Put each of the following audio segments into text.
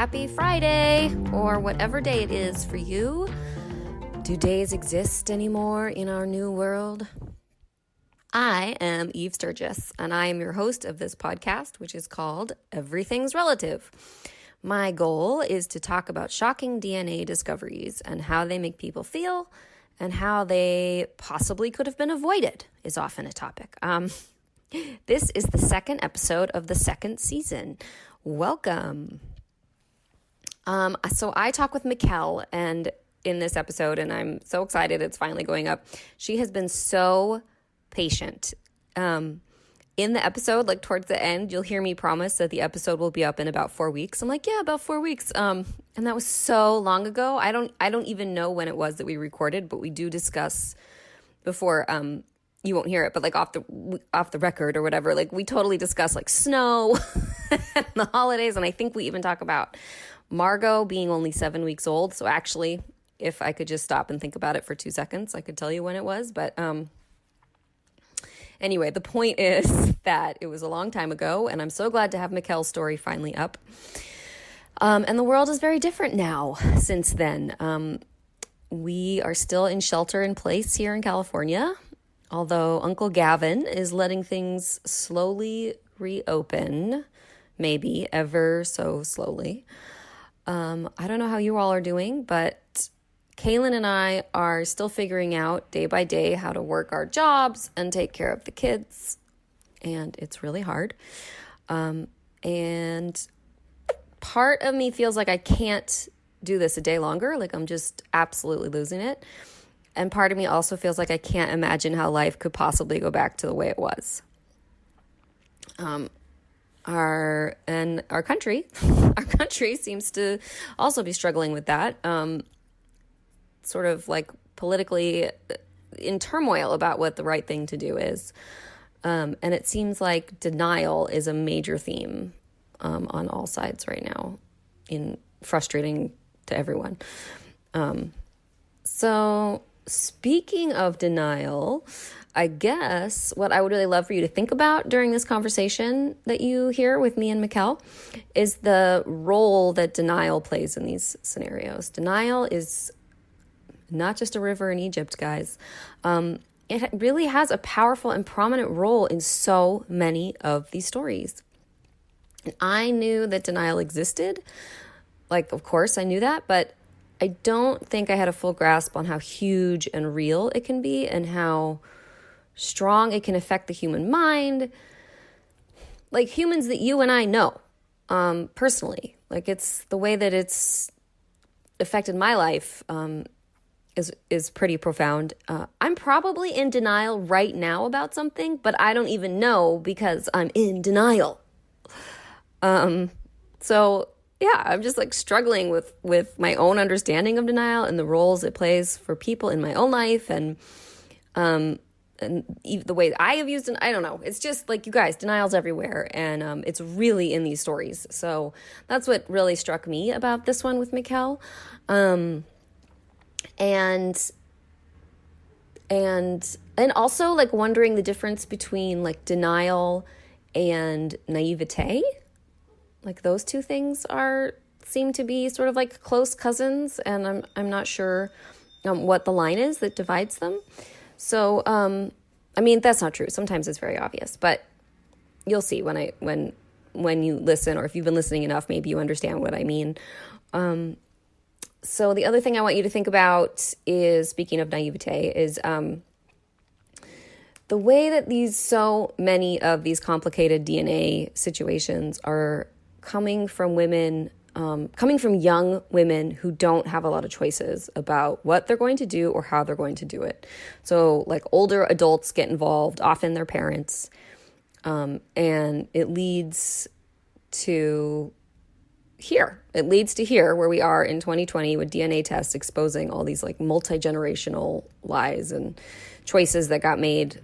Happy Friday, or whatever day it is for you. Do days exist anymore in our new world? I am Eve Sturgis, and I am your host of this podcast, which is called Everything's Relative. My goal is to talk about shocking DNA discoveries and how they make people feel and how they possibly could have been avoided is often a topic. This is the second episode of the second season. Welcome. So I talk with Mikkel and in this episode, and I'm so excited it's finally going up. She has been so patient. In the episode, like towards the end, you'll hear me promise that the episode will be up in about 4 weeks. I'm like, yeah, about 4 weeks. And that was so long ago. I don't even know when it was that we recorded, but we do discuss before, you won't hear it, but like off the record or whatever, like we totally discuss like snow and the holidays. And I think we even talk about Margot being only 7 weeks old. So actually, if I could just stop and think about it for 2 seconds, I could tell you when it was. But anyway, the point is that it was a long time ago, and I'm so glad to have Mikkel's story finally up. And the world is very different now since then. We are still in shelter in place here in California, although Uncle Gavin is letting things slowly reopen, maybe ever so slowly. I don't know how you all are doing, but Kaylin and I are still figuring out day by day how to work our jobs and take care of the kids, and it's really hard. And part of me feels like I can't do this a day longer, like I'm just absolutely losing it. And part of me also feels like I can't imagine how life could possibly go back to the way it was. Our country seems to also be struggling with that, sort of like politically in turmoil about what the right thing to do is. And it seems like denial is a major theme on all sides right now, frustrating to everyone. So speaking of denial, I guess what I would really love for you to think about during this conversation that you hear with me and Mikkel is the role that denial plays in these scenarios. Denial is not just a river in Egypt, guys. It really has a powerful and prominent role in so many of these stories. And I knew that denial existed. Like, of course, I knew that, but I don't think I had a full grasp on how huge and real it can be and how strong it can affect the human mind. Like humans that you and I know personally. Like it's the way that it's affected my life is pretty profound. I'm probably in denial right now about something, but I don't even know because I'm in denial. So yeah, I'm just like struggling with my own understanding of denial and the roles it plays for people in my own life and the way I have used it. I don't know. It's just like, you guys, denial's everywhere, and it's really in these stories. So that's what really struck me about this one with Mikkel. And also like wondering the difference between like denial and naivete. Like those two things seem to be sort of like close cousins, and I'm not sure what the line is that divides them. So, I mean, that's not true. Sometimes it's very obvious, but you'll see when you listen, or if you've been listening enough, maybe you understand what I mean. So the other thing I want you to think about is, speaking of naivete, is the way that so many of these complicated DNA situations are coming from young women who don't have a lot of choices about what they're going to do or how they're going to do it. So like older adults get involved, often their parents, and it leads to here. It leads to here where we are in 2020 with DNA tests exposing all these like multi-generational lies and choices that got made,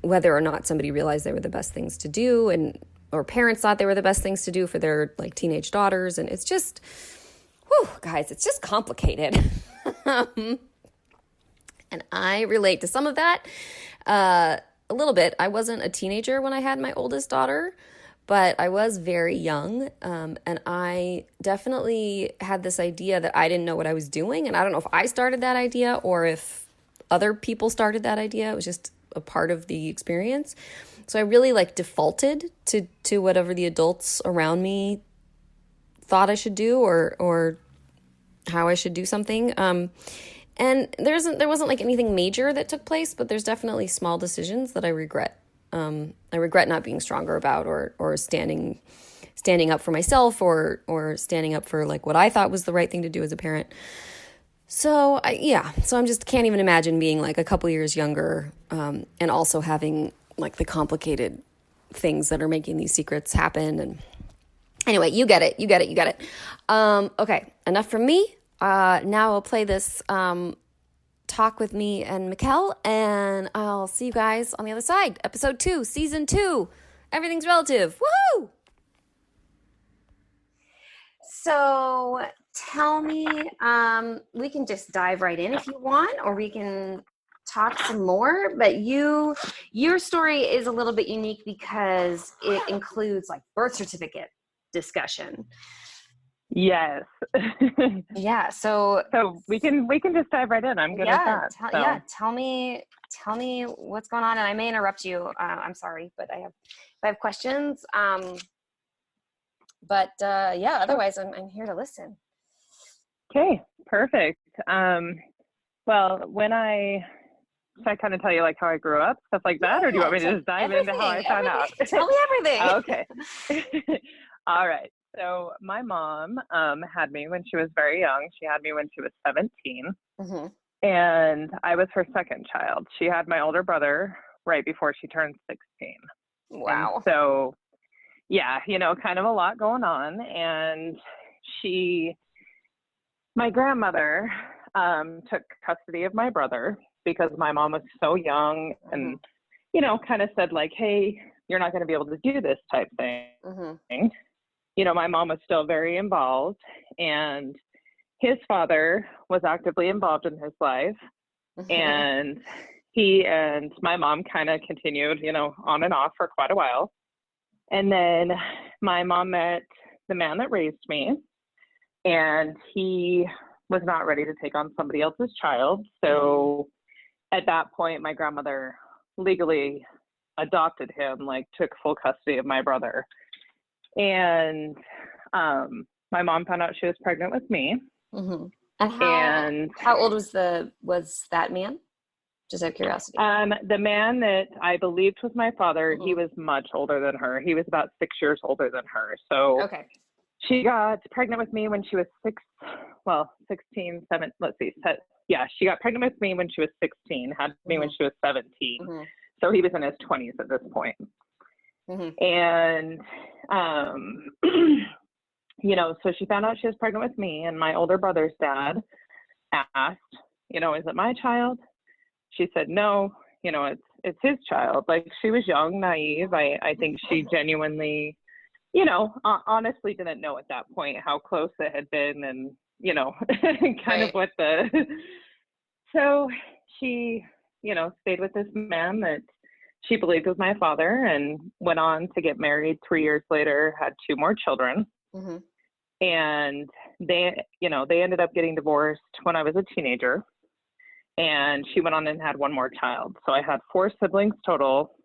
whether or not somebody realized they were the best things to do, or parents thought they were the best things to do for their like teenage daughters. And it's just, guys, it's just complicated. And I relate to some of that a little bit. I wasn't a teenager when I had my oldest daughter, but I was very young, and I definitely had this idea that I didn't know what I was doing. And I don't know if I started that idea or if other people started that idea. It was just a part of the experience. So I really like defaulted to whatever the adults around me thought I should do, or how I should do something. And there wasn't like anything major that took place, but there's definitely small decisions that I regret. I regret not being stronger about, or standing up for myself, or standing up for like what I thought was the right thing to do as a parent. So I'm just can't even imagine being like a couple years younger, and also having like the complicated things that are making these secrets happen. And anyway, you get it. Okay, enough from me. Now I'll play this talk with me and Mikkel, and I'll see you guys on the other side. Episode 2, season 2. Everything's relative. Woohoo! So tell me, we can just dive right in if you want, or we can talk some more. But your story is a little bit unique because it includes like birth certificate discussion. Yes. Yeah. So we can just dive right in. I'm good at that. Tell me what's going on, and I may interrupt you. I'm sorry, but I have questions. Otherwise I'm here to listen. Okay, perfect. Well, should I kind of tell you like how I grew up, stuff like that, or do you want me to just dive into how I found out? Tell me everything. Okay. All right. So my mom had me when she was very young. She had me when she was 17, and I was her second child. She had my older brother right before she turned 16. Wow. And so, yeah, kind of a lot going on. And my grandmother took custody of my brother because my mom was so young, and, kind of said like, hey, you're not going to be able to do this type thing. My mom was still very involved, and his father was actively involved in his life. And he and my mom kind of continued, on and off for quite a while. And then my mom met the man that raised me, and he was not ready to take on somebody else's child. So at that point, my grandmother legally adopted him, like took full custody of my brother. And my mom found out she was pregnant with me. And how old was that man? Just out of curiosity. The man that I believed was my father, he was much older than her. He was about 6 years older than her. So okay. She got pregnant with me when she was 16, 7, let's see. Yeah, she got pregnant with me when she was 16, had me when she was 17. So he was in his 20s at this point. And, so she found out she was pregnant with me, and my older brother's dad asked, is it my child? She said, no, it's his child. Like, she was young, naive. I think she genuinely, honestly didn't know at that point how close it had been, and, kind of what so she, stayed with this man that she believed was my father, and went on to get married 3 years later, had 2 more children. And they ended up getting divorced when I was a teenager, and she went on and had 1 more child. So I had 4 siblings total.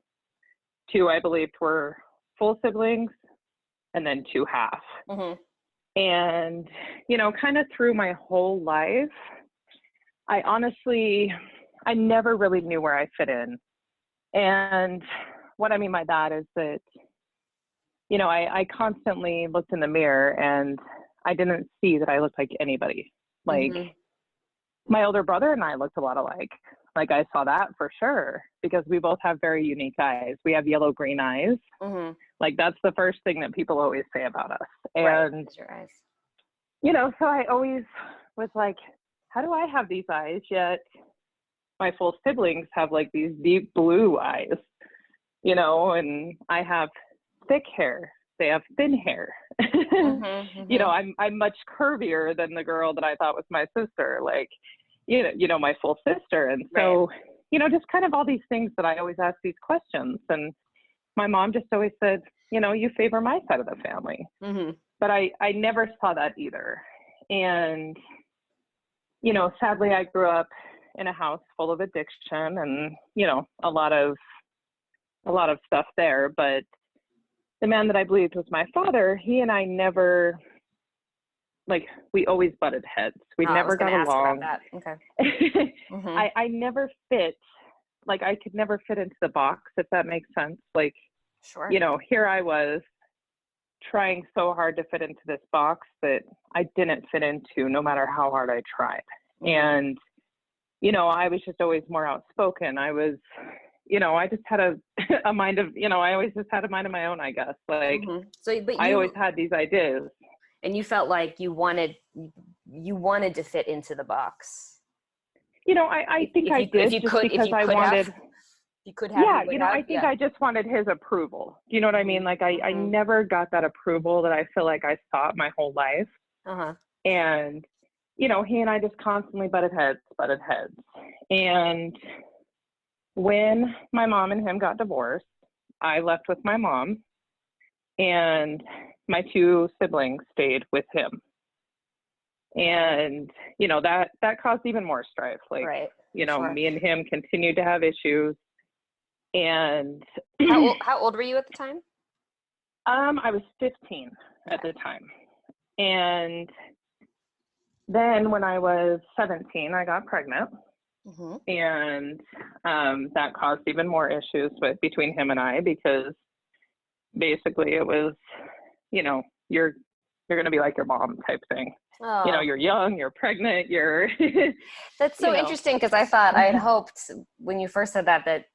2, I believed, were full siblings, and then 2 half. And, kind of through my whole life, I never really knew where I fit in. And what I mean by that is that, I constantly looked in the mirror, and I didn't see that I looked like anybody. Like, my older brother and I looked a lot alike. Like, I saw that for sure, because we both have very unique eyes. We have yellow-green eyes. Like, that's the first thing that people always say about us. And, your eyes. So I always was like, how do I have these eyes, yet my full siblings have like these deep blue eyes, and I have thick hair. They have thin hair. I'm much curvier than the girl that I thought was my sister, like, my full sister. And so, just kind of all these things that I always ask these questions. And my mom just always said, you favor my side of the family. Mm-hmm. But I never saw that either. And, sadly, I grew up in a house full of addiction and, a lot of stuff there. But the man that I believed was my father, he and I never, we always butted heads. We never got along. Ask about that. Okay. Mm-hmm. I never fit, I could never fit into the box, if that makes sense. Sure. Here I was trying so hard to fit into this box that I didn't fit into, no matter how hard I tried. Mm-hmm. And, I was just always more outspoken. I was, I just had a mind of, I always just had a mind of my own, I guess. Mm-hmm. I always had these ideas. And you felt like you wanted to fit into the box. I think I did, because I wanted. You could have. Yeah, I think I just wanted his approval. Do you know what I mean? I never got that approval that I feel like I sought my whole life. Uh-huh. And, he and I just constantly butted heads. And when my mom and him got divorced, I left with my mom, and my 2 siblings stayed with him. And, that caused even more strife. Right. Sure. Me and him continued to have issues. And how old were you at the time? I was 15 at the time. And then when I was 17, I got pregnant. Mm-hmm. And that caused even more issues between him and I, because basically it was, you're going to be like your mom type thing. Oh. You're young, you're pregnant, you're That's so interesting, because I had hoped when you first said that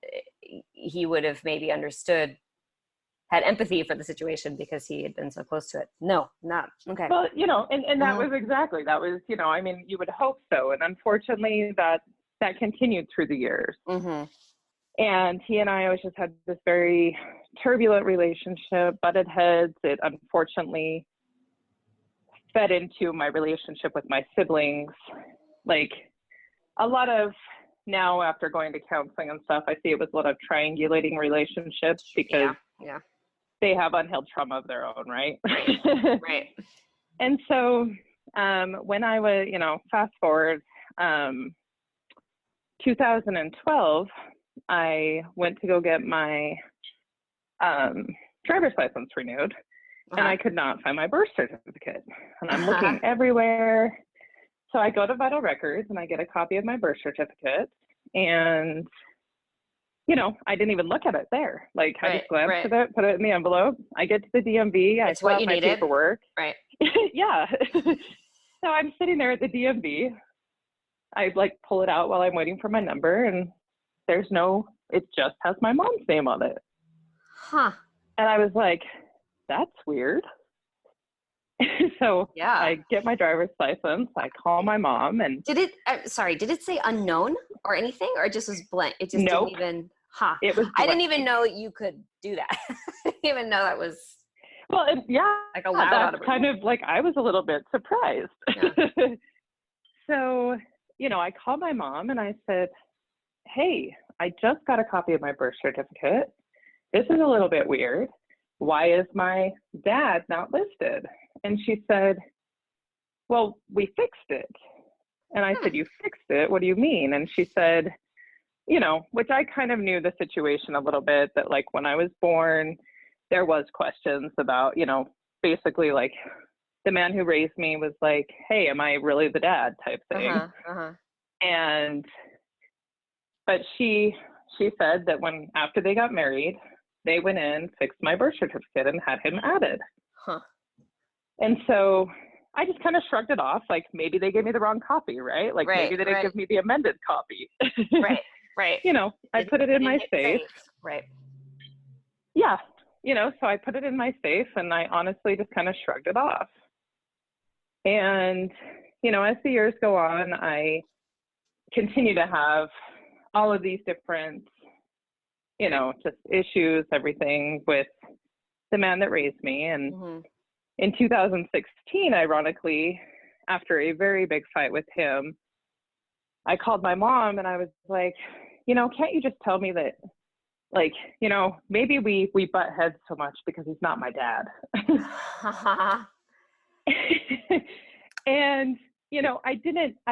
he would have maybe had empathy for the situation, because he had been so close to it. No, not. Okay. Well, and that was you would hope so. And unfortunately that continued through the years. Mm-hmm. And he and I always just had this very turbulent relationship, butted heads. It unfortunately fed into my relationship with my siblings. A lot of, now after going to counseling and stuff, I see it was a lot of triangulating relationships, because they have unhealed trauma of their own, right? Right. And so when I was, fast forward, 2012, I went to go get my driver's license renewed. Uh-huh. And I could not find my birth certificate. And I'm looking everywhere. So I go to Vital Records and I get a copy of my birth certificate. And, I didn't even look at it there. I just glanced at it, put it in the envelope. I get to the DMV. I fill out my paperwork. Right. Yeah. So I'm sitting there at the DMV. I pull it out while I'm waiting for my number. And it just has my mom's name on it. Huh. And I was like, that's weird. So I get my driver's license. I call my mom, and did it say unknown or anything, or it just was blank? It just didn't even. Huh. It was. I didn't even know you could do that. I didn't even know that was. Well, allowed. That's kind of I was a little bit surprised. Yeah. So I called my mom and I said, "Hey, I just got a copy of my birth certificate. This is a little bit weird. Why is my dad not listed?" And she said, "Well, we fixed it." And I said, "You fixed it? What do you mean?" And she said, which I kind of knew the situation a little bit, that when I was born, there was questions about, basically the man who raised me was like, "Hey, am I really the dad?" type thing. Uh-huh. But she said that after they got married, they went in, fixed my birth certificate, and had him added. Huh. And so I just kind of shrugged it off. Maybe they gave me the wrong copy, right? Maybe they didn't give me the amended copy. Right. I put it in my safe. Right. Yeah. So I put it in my safe, and I honestly just kind of shrugged it off. And, as the years go on, I continue to have all of these different, just issues, everything with the man that raised me. And in 2016, ironically, after a very big fight with him, I called my mom and I was like, can't you just tell me that like, maybe we butt heads so much because he's not my dad. And, I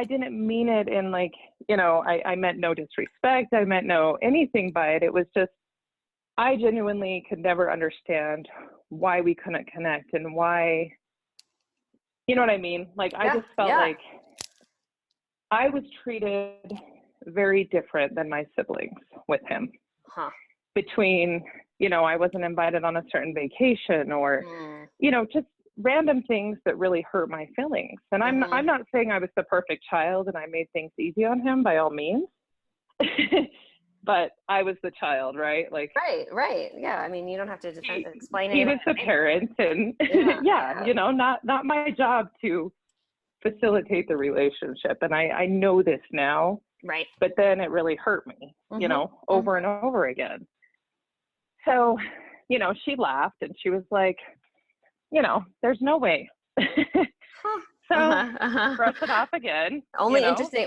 didn't mean it in like, I meant no disrespect. I meant no anything by it. It was just, I genuinely could never understand why we couldn't connect and why, you know what I mean? Like, I just felt like I was treated very different than my siblings with him. Between, I wasn't invited on a certain vacation or, just random things that really hurt my feelings. And I'm not saying I was the perfect child and I made things easy on him by all means. But I was the child, right? Like, right. Yeah. I mean, you don't have to explain it. He was the parent, and not my job to facilitate the relationship. And I know this now. Right. But then it really hurt me, over and over again. So, she laughed and she was like, there's no way. So brush it off again. Only interesting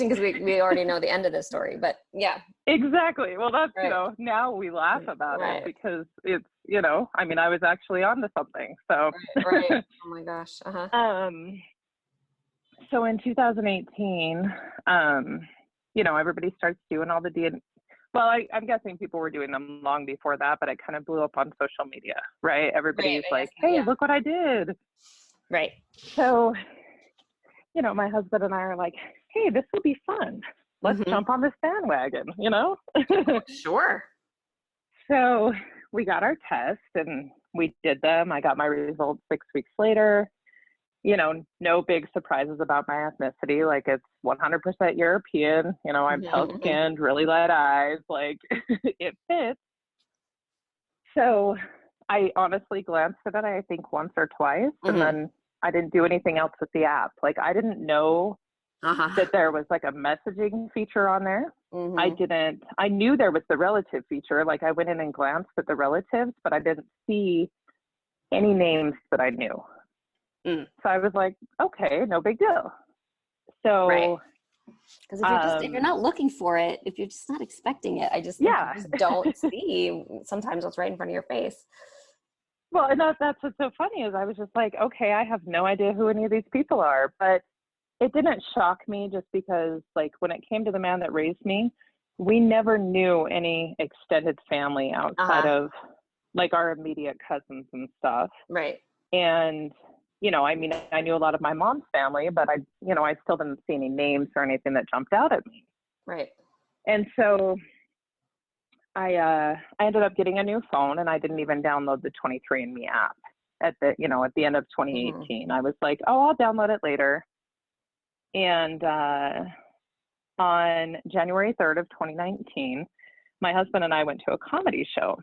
because we already know the end of this story, but yeah. Exactly. Well, that's, now we laugh about it because it's, I was actually onto something. So, right. Oh my gosh. So in 2018, everybody starts doing all the DNA. Well, I'm guessing people were doing them long before that, but it kind of blew up on social media, right? Everybody's like, hey, look what I did. Right. So, my husband and I are like, hey, this will be fun. Let's jump on this bandwagon, Sure. So we got our test and we did them. I got my results 6 weeks later. No big surprises about my ethnicity. Like, it's 100% European. I'm pale skinned, really light eyes. Like, it fits. So I honestly glanced at it, I think once or twice, and then I didn't do anything else with the app. Like, I didn't know that there was like a messaging feature on there. I knew there was the relative feature. Like, I went in and glanced at the relatives, but I didn't see any names that I knew. So I was like, okay, no big deal. So, because if you're not looking for it, if you're just not expecting it, I just think you just don't see sometimes what's right in front of your face. Well, and that's what's so funny is I was just like, okay, I have no idea who any of these people are, but it didn't shock me just because, like, when it came to the man that raised me, we never knew any extended family outside of like our immediate cousins and stuff. Right. And, I knew a lot of my mom's family, but I still didn't see any names or anything that jumped out at me. Right. And so I ended up getting a new phone, and I didn't even download the 23andMe app at the end of 2018. I was like, oh, I'll download it later. And on January 3rd of 2019, my husband and I went to a comedy show,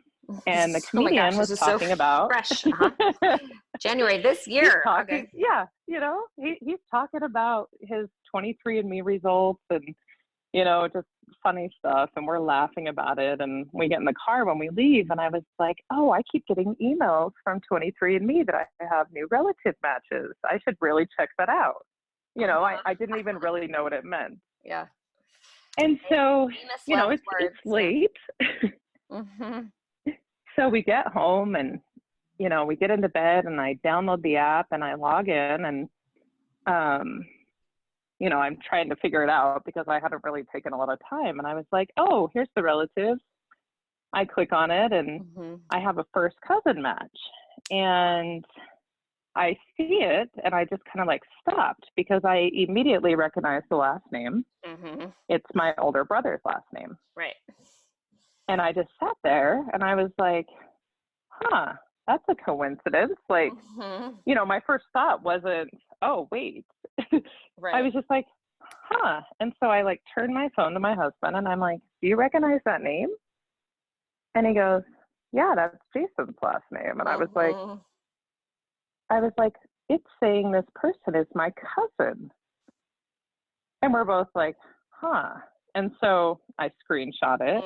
and the comedian was talking about fresh. January this year. He's talking about his 23andMe results and, just funny stuff. And we're laughing about it. And we get in the car when we leave. And I was like, oh, I keep getting emails from 23andMe that I have new relative matches. I should really check that out. I didn't even really know what it meant. Yeah. And so, it's late. So we get home and, we get into bed and I download the app and I log in and, I'm trying to figure it out because I hadn't really taken a lot of time. And I was like, oh, here's the relatives. I click on it and I have a first cousin match. And I see it and I just kind of like stopped because I immediately recognized the last name. It's my older brother's last name. Right. And I just sat there and I was like, that's a coincidence. Like, my first thought wasn't, oh, wait. Right. I was just like, And so I like turned my phone to my husband and I'm like, do you recognize that name? And he goes, yeah, that's Jason's last name. And I was like, it's saying this person is my cousin. And we're both like, And so I screenshot it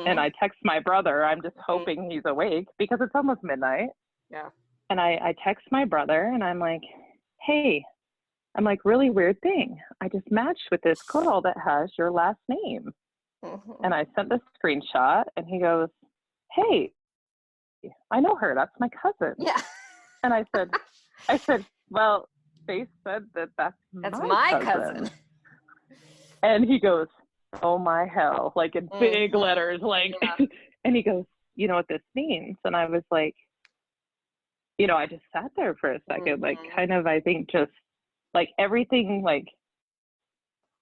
and I text my brother. I'm just hoping he's awake because it's almost midnight. Yeah. And I text my brother and I'm like, hey, I'm like, really weird thing. I just matched with this girl that has your last name. And I sent the screenshot and he goes, hey, I know her. That's my cousin. Yeah. And I said, well, they said that that's my cousin. cousin. And he goes, oh my hell, like in big letters, like, and he goes, you know what this means? And I was like, you know, I just sat there for a second, like kind of, I think just like everything, like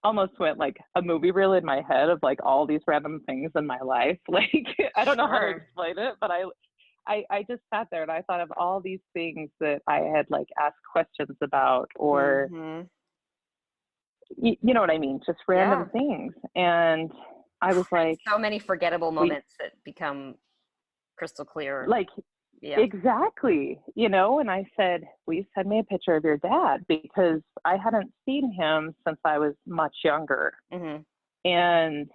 almost went like a movie reel in my head of like all these random things in my life. Like, I don't know how to explain it, but I just sat there and I thought of all these things that I had like asked questions about, or you know what I mean? Just random things. And I was like, so many forgettable moments that become crystal clear. Like, exactly, you know, and I said, will you send me a picture of your dad? Because I hadn't seen him since I was much younger. And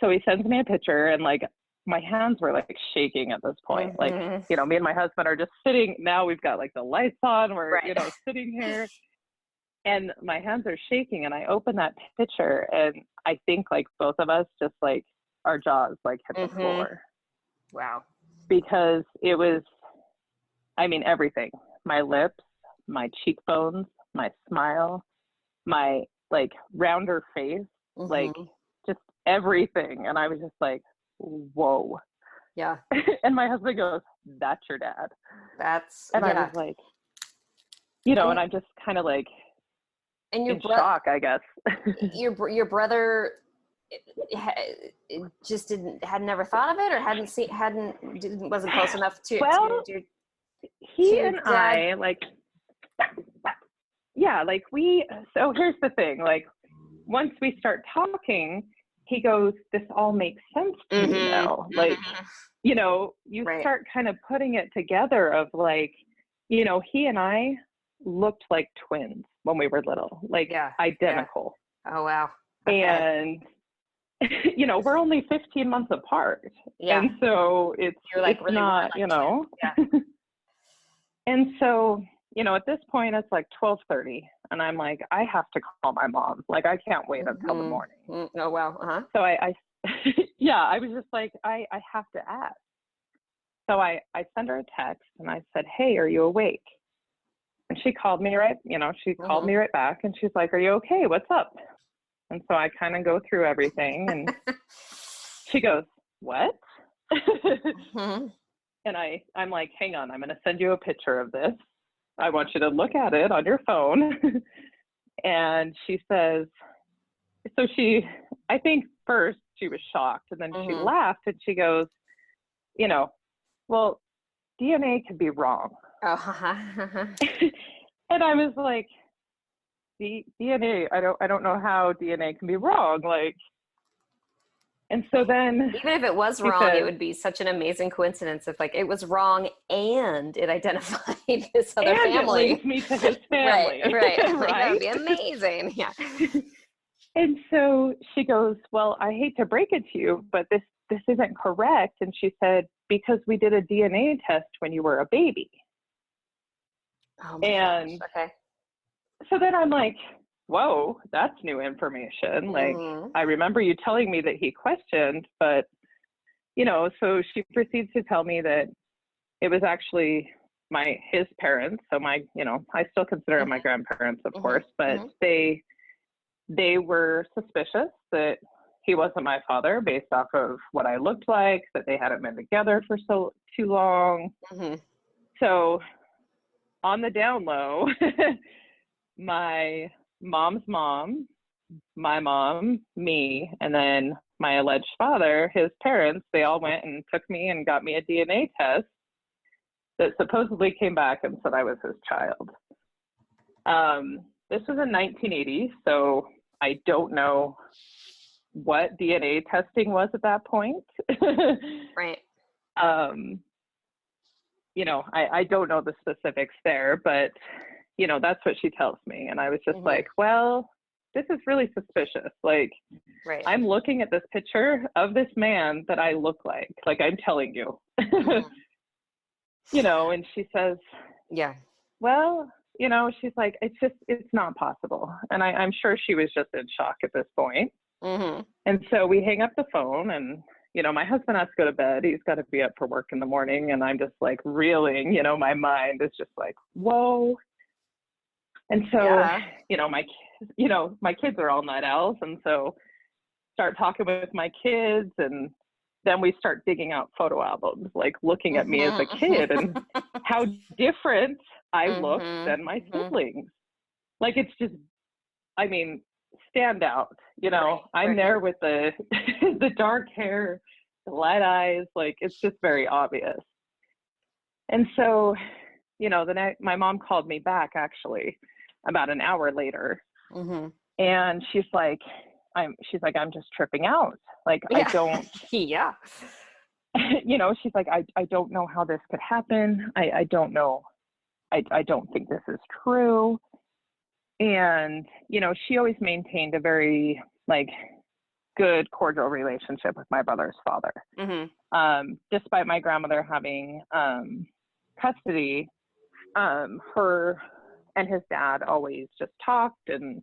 so he sends me a picture, and like my hands were like shaking at this point. Like, you know, me and my husband are just sitting, now we've got like the lights on, we're, you know, sitting here, and my hands are shaking, and I open that picture, and I think like both of us just like our jaws like hit the floor. Wow. Because it was, I mean, everything. My lips, my cheekbones, my smile, my like rounder face, like just everything. And I was just like, whoa. Yeah. And my husband goes, that's your dad. And I was like, you know, and I'm just kind of like in shock, I guess. your brother just had never thought of it, or wasn't close enough to he and I like, yeah, like so here's the thing, like once we start talking, he goes, this all makes sense to me now. Like, you know, you start kind of putting it together of like, you know, he and I looked like twins when we were little, like identical. Oh, wow. Okay. And you know, we're only 15 months apart. And so it's really not, you know. And so, you know, at this point it's like 12:30, and I'm like, I have to call my mom. Like, I can't wait until the morning. Oh, wow. So I I was just like, I have to ask. So I sent her a text, and I said, hey, are you awake? And she called me called me right back, and she's like, are you okay? What's up? And so I kind of go through everything, and she goes, what? And I'm like, hang on, I'm going to send you a picture of this. I want you to look at it on your phone. And she says, so I think first she was shocked, and then she laughed, and she goes, you know, well, DNA could be wrong. And I was like, the DNA, I don't know how DNA can be wrong. Like, and so then even if it was wrong, it would be such an amazing coincidence if like it was wrong and it identified this other family. It links me to his family. Right. That would be amazing. Yeah. And so she goes, well, I hate to break it to you, but this isn't correct. And she said, because we did a DNA test when you were a baby. Oh my gosh. Okay. So then I'm like, whoa, that's new information. Like, I remember you telling me that he questioned, but, you know, so she proceeds to tell me that it was actually his parents. So you know, I still consider them my grandparents, of course, but they were suspicious that he wasn't my father based off of what I looked like, that they hadn't been together for too long. So on the down low, my mom's mom, my mom, me, and then my alleged father, his parents, they all went and took me and got me a DNA test that supposedly came back and said I was his child. This was in 1980, so I don't know what DNA testing was at that point. Right. You know, I don't know the specifics there, but, you know, that's what she tells me. And I was just like, well, this is really suspicious. Like, I'm looking at this picture of this man that I look like I'm telling you. You know, and she says, well, you know, she's like, it's not possible. And I'm sure she was just in shock at this point. And so we hang up the phone, and, you know, my husband has to go to bed. He's got to be up for work in the morning. And I'm just like reeling, you know, my mind is just like, whoa. And so, you know, my kids are all night owls. And so start talking with my kids, and then we start digging out photo albums, like looking at me as a kid and how different I looked than my siblings. Like, it's just, I mean, stand out, you know, I'm there with the, the dark hair, the light eyes, like, it's just very obvious. And so, you know, the night my mom called me back actually about an hour later, and she's like, I'm just tripping out. Like, I don't, you know, she's like, I don't know how this could happen. I don't know. I don't think this is true. And, you know, she always maintained a very like good, cordial relationship with my brother's father. Despite my grandmother having custody, her and his dad always just talked, and,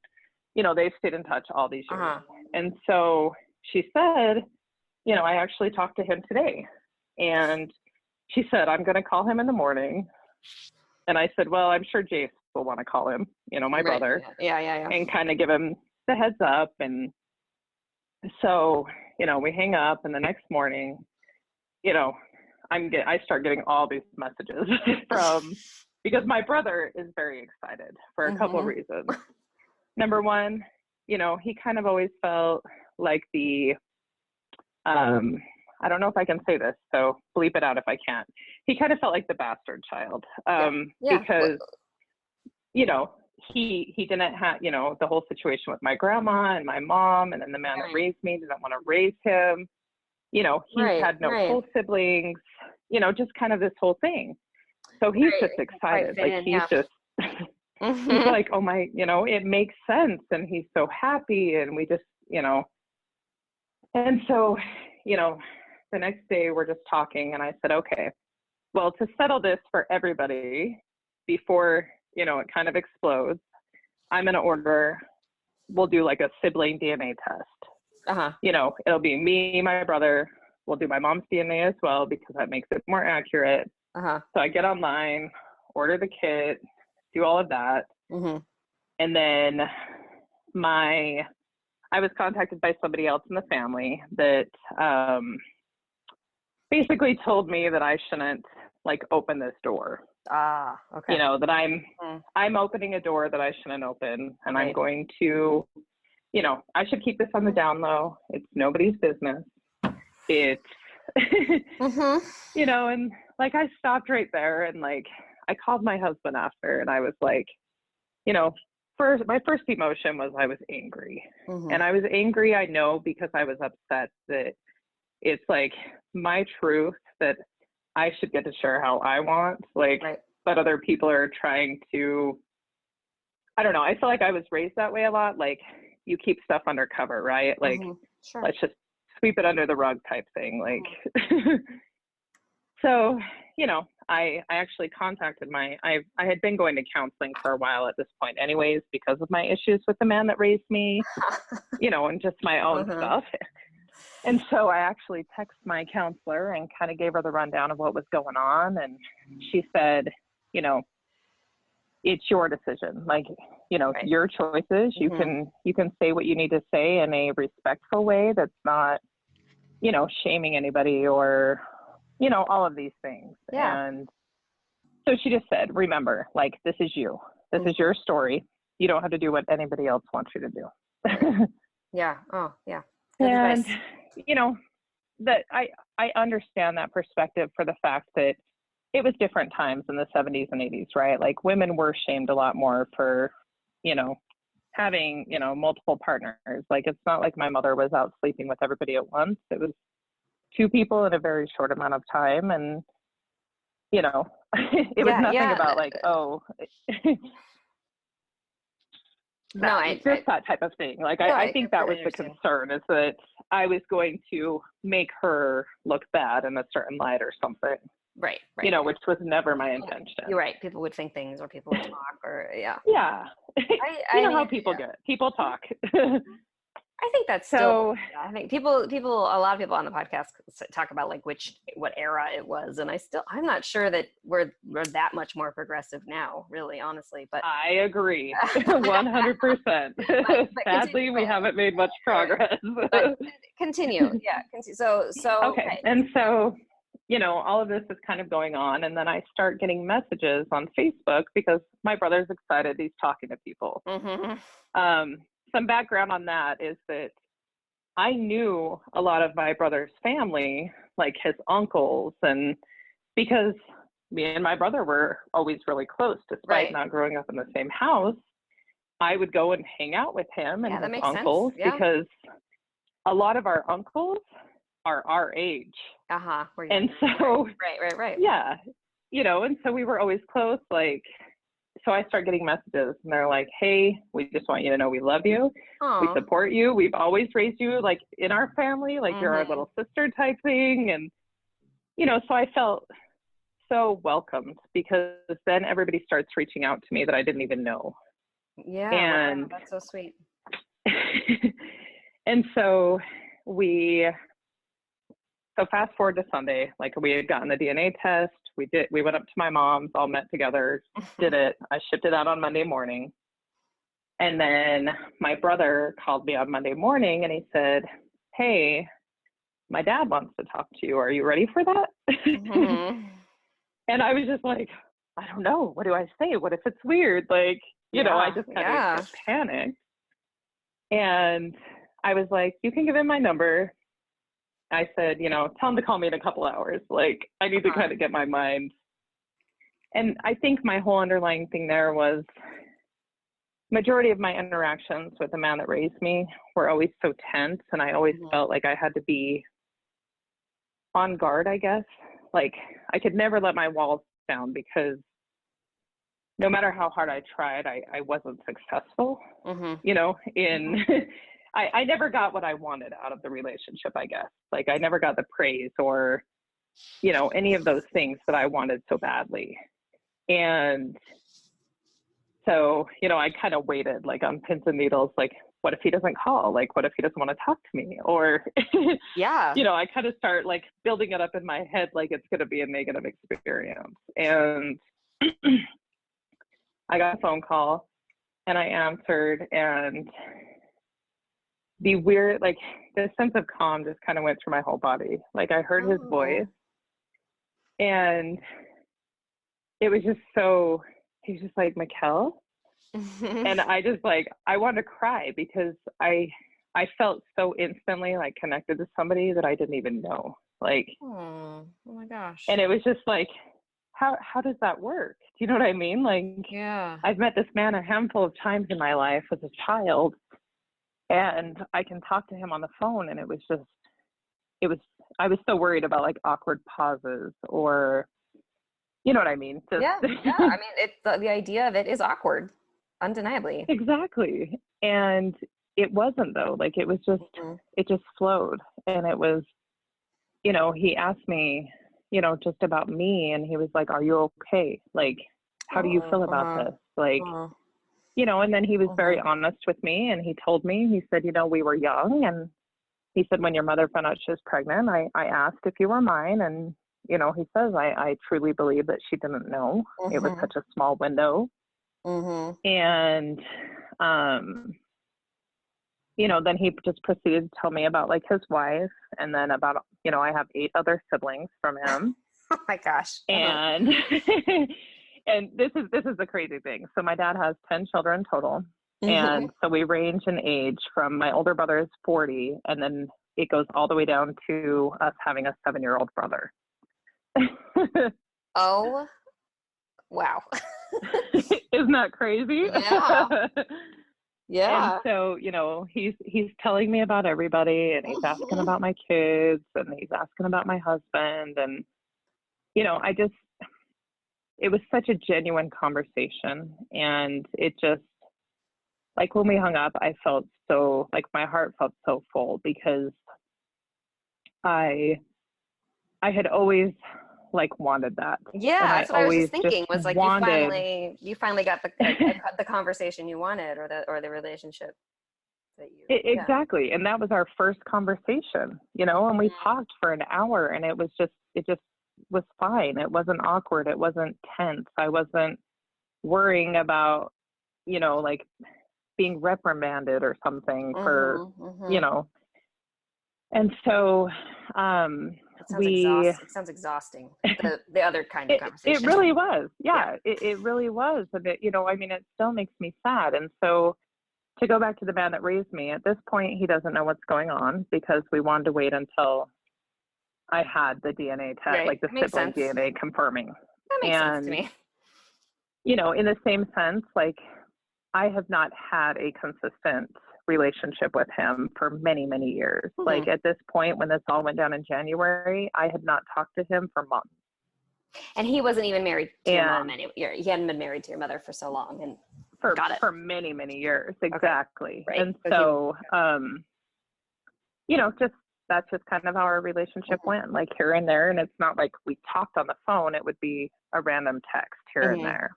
you know, they've stayed in touch all these years. And so she said, you know, I actually talked to him today, and she said, I'm going to call him in the morning. And I said, well, I'm sure Jace will want to call him, you know, my brother, and kind of give him the heads up. And so, you know, we hang up, and the next morning, you know, I start getting all these messages because my brother is very excited for a couple of reasons. Number one, you know, he kind of always felt like the, I don't know if I can say this, so bleep it out if I can't. He kind of felt like the bastard child, because, you know, he didn't have, you know, the whole situation with my grandma and my mom, and then the man that raised me didn't want to raise him. You know, he had no full siblings, you know, just kind of this whole thing. So he's just excited. Like, he's just, he's like, oh my, you know, it makes sense. And he's so happy. And we just, you know, and so, you know, the next day we're just talking, and I said, okay, well, to settle this for everybody before, you know, it kind of explodes, I'm going to order, we'll do like a sibling DNA test. You know, it'll be me, my brother, we'll do my mom's DNA as well, because that makes it more accurate. So I get online, order the kit, do all of that. And then I was contacted by somebody else in the family that basically told me that I shouldn't like open this door. You know, that I'm opening a door that I shouldn't open, and I'm going to, you know, I should keep this on the down low. It's nobody's business. It's, you know, and like, I stopped right there, and like, I called my husband after, and I was like, you know, my first emotion was I was angry. And I was angry, I know, because I was upset that it's like my truth that I should get to share how I want, like, but other people are trying to, I don't know. I feel like I was raised that way a lot. Like, you keep stuff undercover, right? Like, let's just sweep it under the rug type thing. Like, so, you know, I actually contacted I had been going to counseling for a while at this point anyways, because of my issues with the man that raised me, you know, and just my own stuff. And so I actually texted my counselor and kind of gave her the rundown of what was going on. And she said, you know, it's your decision. Like, you know, your choices. You can say what you need to say in a respectful way that's not, you know, shaming anybody or, you know, all of these things. And so she just said, remember, like, this is you. This is your story. You don't have to do what anybody else wants you to do. Good and advice. You know, that I understand that perspective for the fact that it was different times in the 70s and 80s, right? Like, women were shamed a lot more for, you know, having, you know, multiple partners. Like, it's not like my mother was out sleeping with everybody at once. It was two people in a very short amount of time. And, you know, it was nothing about like, oh, just that type of thing. Like, I think that was the concern, is that I was going to make her look bad in a certain light or something. Right. You know, which was never my intention. You're right. People would think things, or people would talk, or you know how people get. People talk. I think that's still, So yeah, I think a lot of people on the podcast talk about like what era it was. And I'm not sure that we're that much more progressive now, really, honestly, but I agree 100%. but Sadly, we haven't made much progress. but continue. Yeah. So, Okay. okay. And so, all of this is kind of going on. And then I start getting messages on Facebook because my brother's excited. He's talking to people. Mm-hmm. Some background on that is that I knew a lot of my brother's family, like his uncles, and because me and my brother were always really close, despite not growing up in the same house, I would go and hang out with him and his uncles because a lot of our uncles are our age. And so, right. Yeah, and so we were always close, like, so I start getting messages and they're like, hey, we just want you to know we love you. Aww. We support you. We've always raised you like in our family, like you're our little sister type thing. And, so I felt so welcomed because then everybody starts reaching out to me that I didn't even know. Yeah. And wow, that's so sweet. And so so fast forward to Sunday, like we had gotten the DNA test. We went up to my mom's, all met together, did it. I shipped it out on Monday morning. And then my brother called me on Monday morning and he said, hey, my dad wants to talk to you. Are you ready for that? Mm-hmm. And I was just like, I don't know. What do I say? What if it's weird? Like, I just kind of panicked. And I was like, you can give him my number. I said, tell him to call me in a couple hours. Like, I need to kind of get my mind. And I think my whole underlying thing there was majority of my interactions with the man that raised me were always so tense. And I always felt like I had to be on guard, I guess. Like, I could never let my walls down because no matter how hard I tried, I wasn't successful, I never got what I wanted out of the relationship, I guess. Like, I never got the praise or, any of those things that I wanted so badly. And so, I kind of waited like on pins and needles, like, what if he doesn't call? Like, what if he doesn't want to talk to me? Or, I kind of start like building it up in my head like it's going to be a negative experience. And I got a phone call and I answered, and the weird, like, the sense of calm just kind of went through my whole body. Like, I heard his voice and it was just so, he was just like, Mikkel. And I just like, I wanted to cry because I felt so instantly like connected to somebody that I didn't even know. Like, oh my gosh. And it was just like, how does that work? Do you know what I mean? Like, I've met this man a handful of times in my life as a child, and I can talk to him on the phone, and I was so worried about like awkward pauses or, you know what I mean? Just, I mean, the idea of it is awkward, undeniably. Exactly. And it wasn't though. Like, it was just, it just flowed. And it was, he asked me, just about me. And he was like, are you okay? Like, how do you feel about this? Like, and then he was very honest with me, and he told me, he said, we were young. And he said, when your mother found out she was pregnant, I asked if you were mine. And, he says, I truly believe that she didn't know. It was such a small window. And, then he just proceeded to tell me about like his wife, and then about, I have 8 other siblings from him. Oh my gosh. And, and this is the crazy thing. So my dad has 10 children total. And so we range in age from, my older brother is 40, and then it goes all the way down to us having a 7-year-old brother. Oh, wow. Isn't that crazy? Yeah. Yeah. And so, he's telling me about everybody, and he's asking about my kids, and he's asking about my husband. And, it was such a genuine conversation. And it just, like, when we hung up, I felt so, like, my heart felt so full because I had always like wanted that. Yeah, and that's what I was just thinking. Was like wanted, you finally got the conversation you wanted, or the relationship. that you, Exactly. And that was our first conversation, and we talked for an hour, and it just was fine. It wasn't awkward. It wasn't tense. I wasn't worrying about, like being reprimanded or something for, and so, it sounds exhausting. The other kind of conversation. It really was. Yeah. It really was. And it still makes me sad. And so, to go back to the man that raised me, at this point, he doesn't know what's going on because we wanted to wait until I had the DNA test, right. like the Makes sibling sense. DNA confirming. That makes sense to me. In the same sense, like I have not had a consistent relationship with him for many, many years. Like at this point, when this all went down in January, I had not talked to him for months. And he wasn't even married to your mom anyway. He hadn't been married to your mother for so long. And for many, many years. Exactly. Okay. Right. And so, that's just kind of how our relationship went, like here and there. And it's not like we talked on the phone. It would be a random text here and there.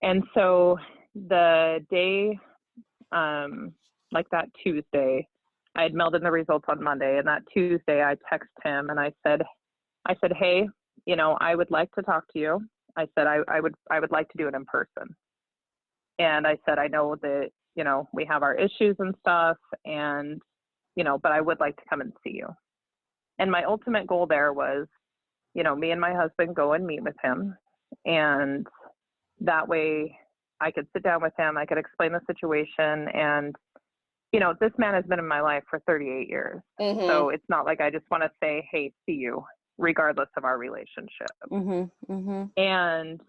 And so the day, like that Tuesday, I had mailed in the results on Monday, and that Tuesday I texted him and I said, hey, I would like to talk to you. I said, I would like to do it in person. And I said, I know that, we have our issues and stuff, and, but I would like to come and see you. And my ultimate goal there was, me and my husband go and meet with him. And that way I could sit down with him. I could explain the situation. And, this man has been in my life for 38 years. So it's not like I just want to say, hey, see you, regardless of our relationship. And,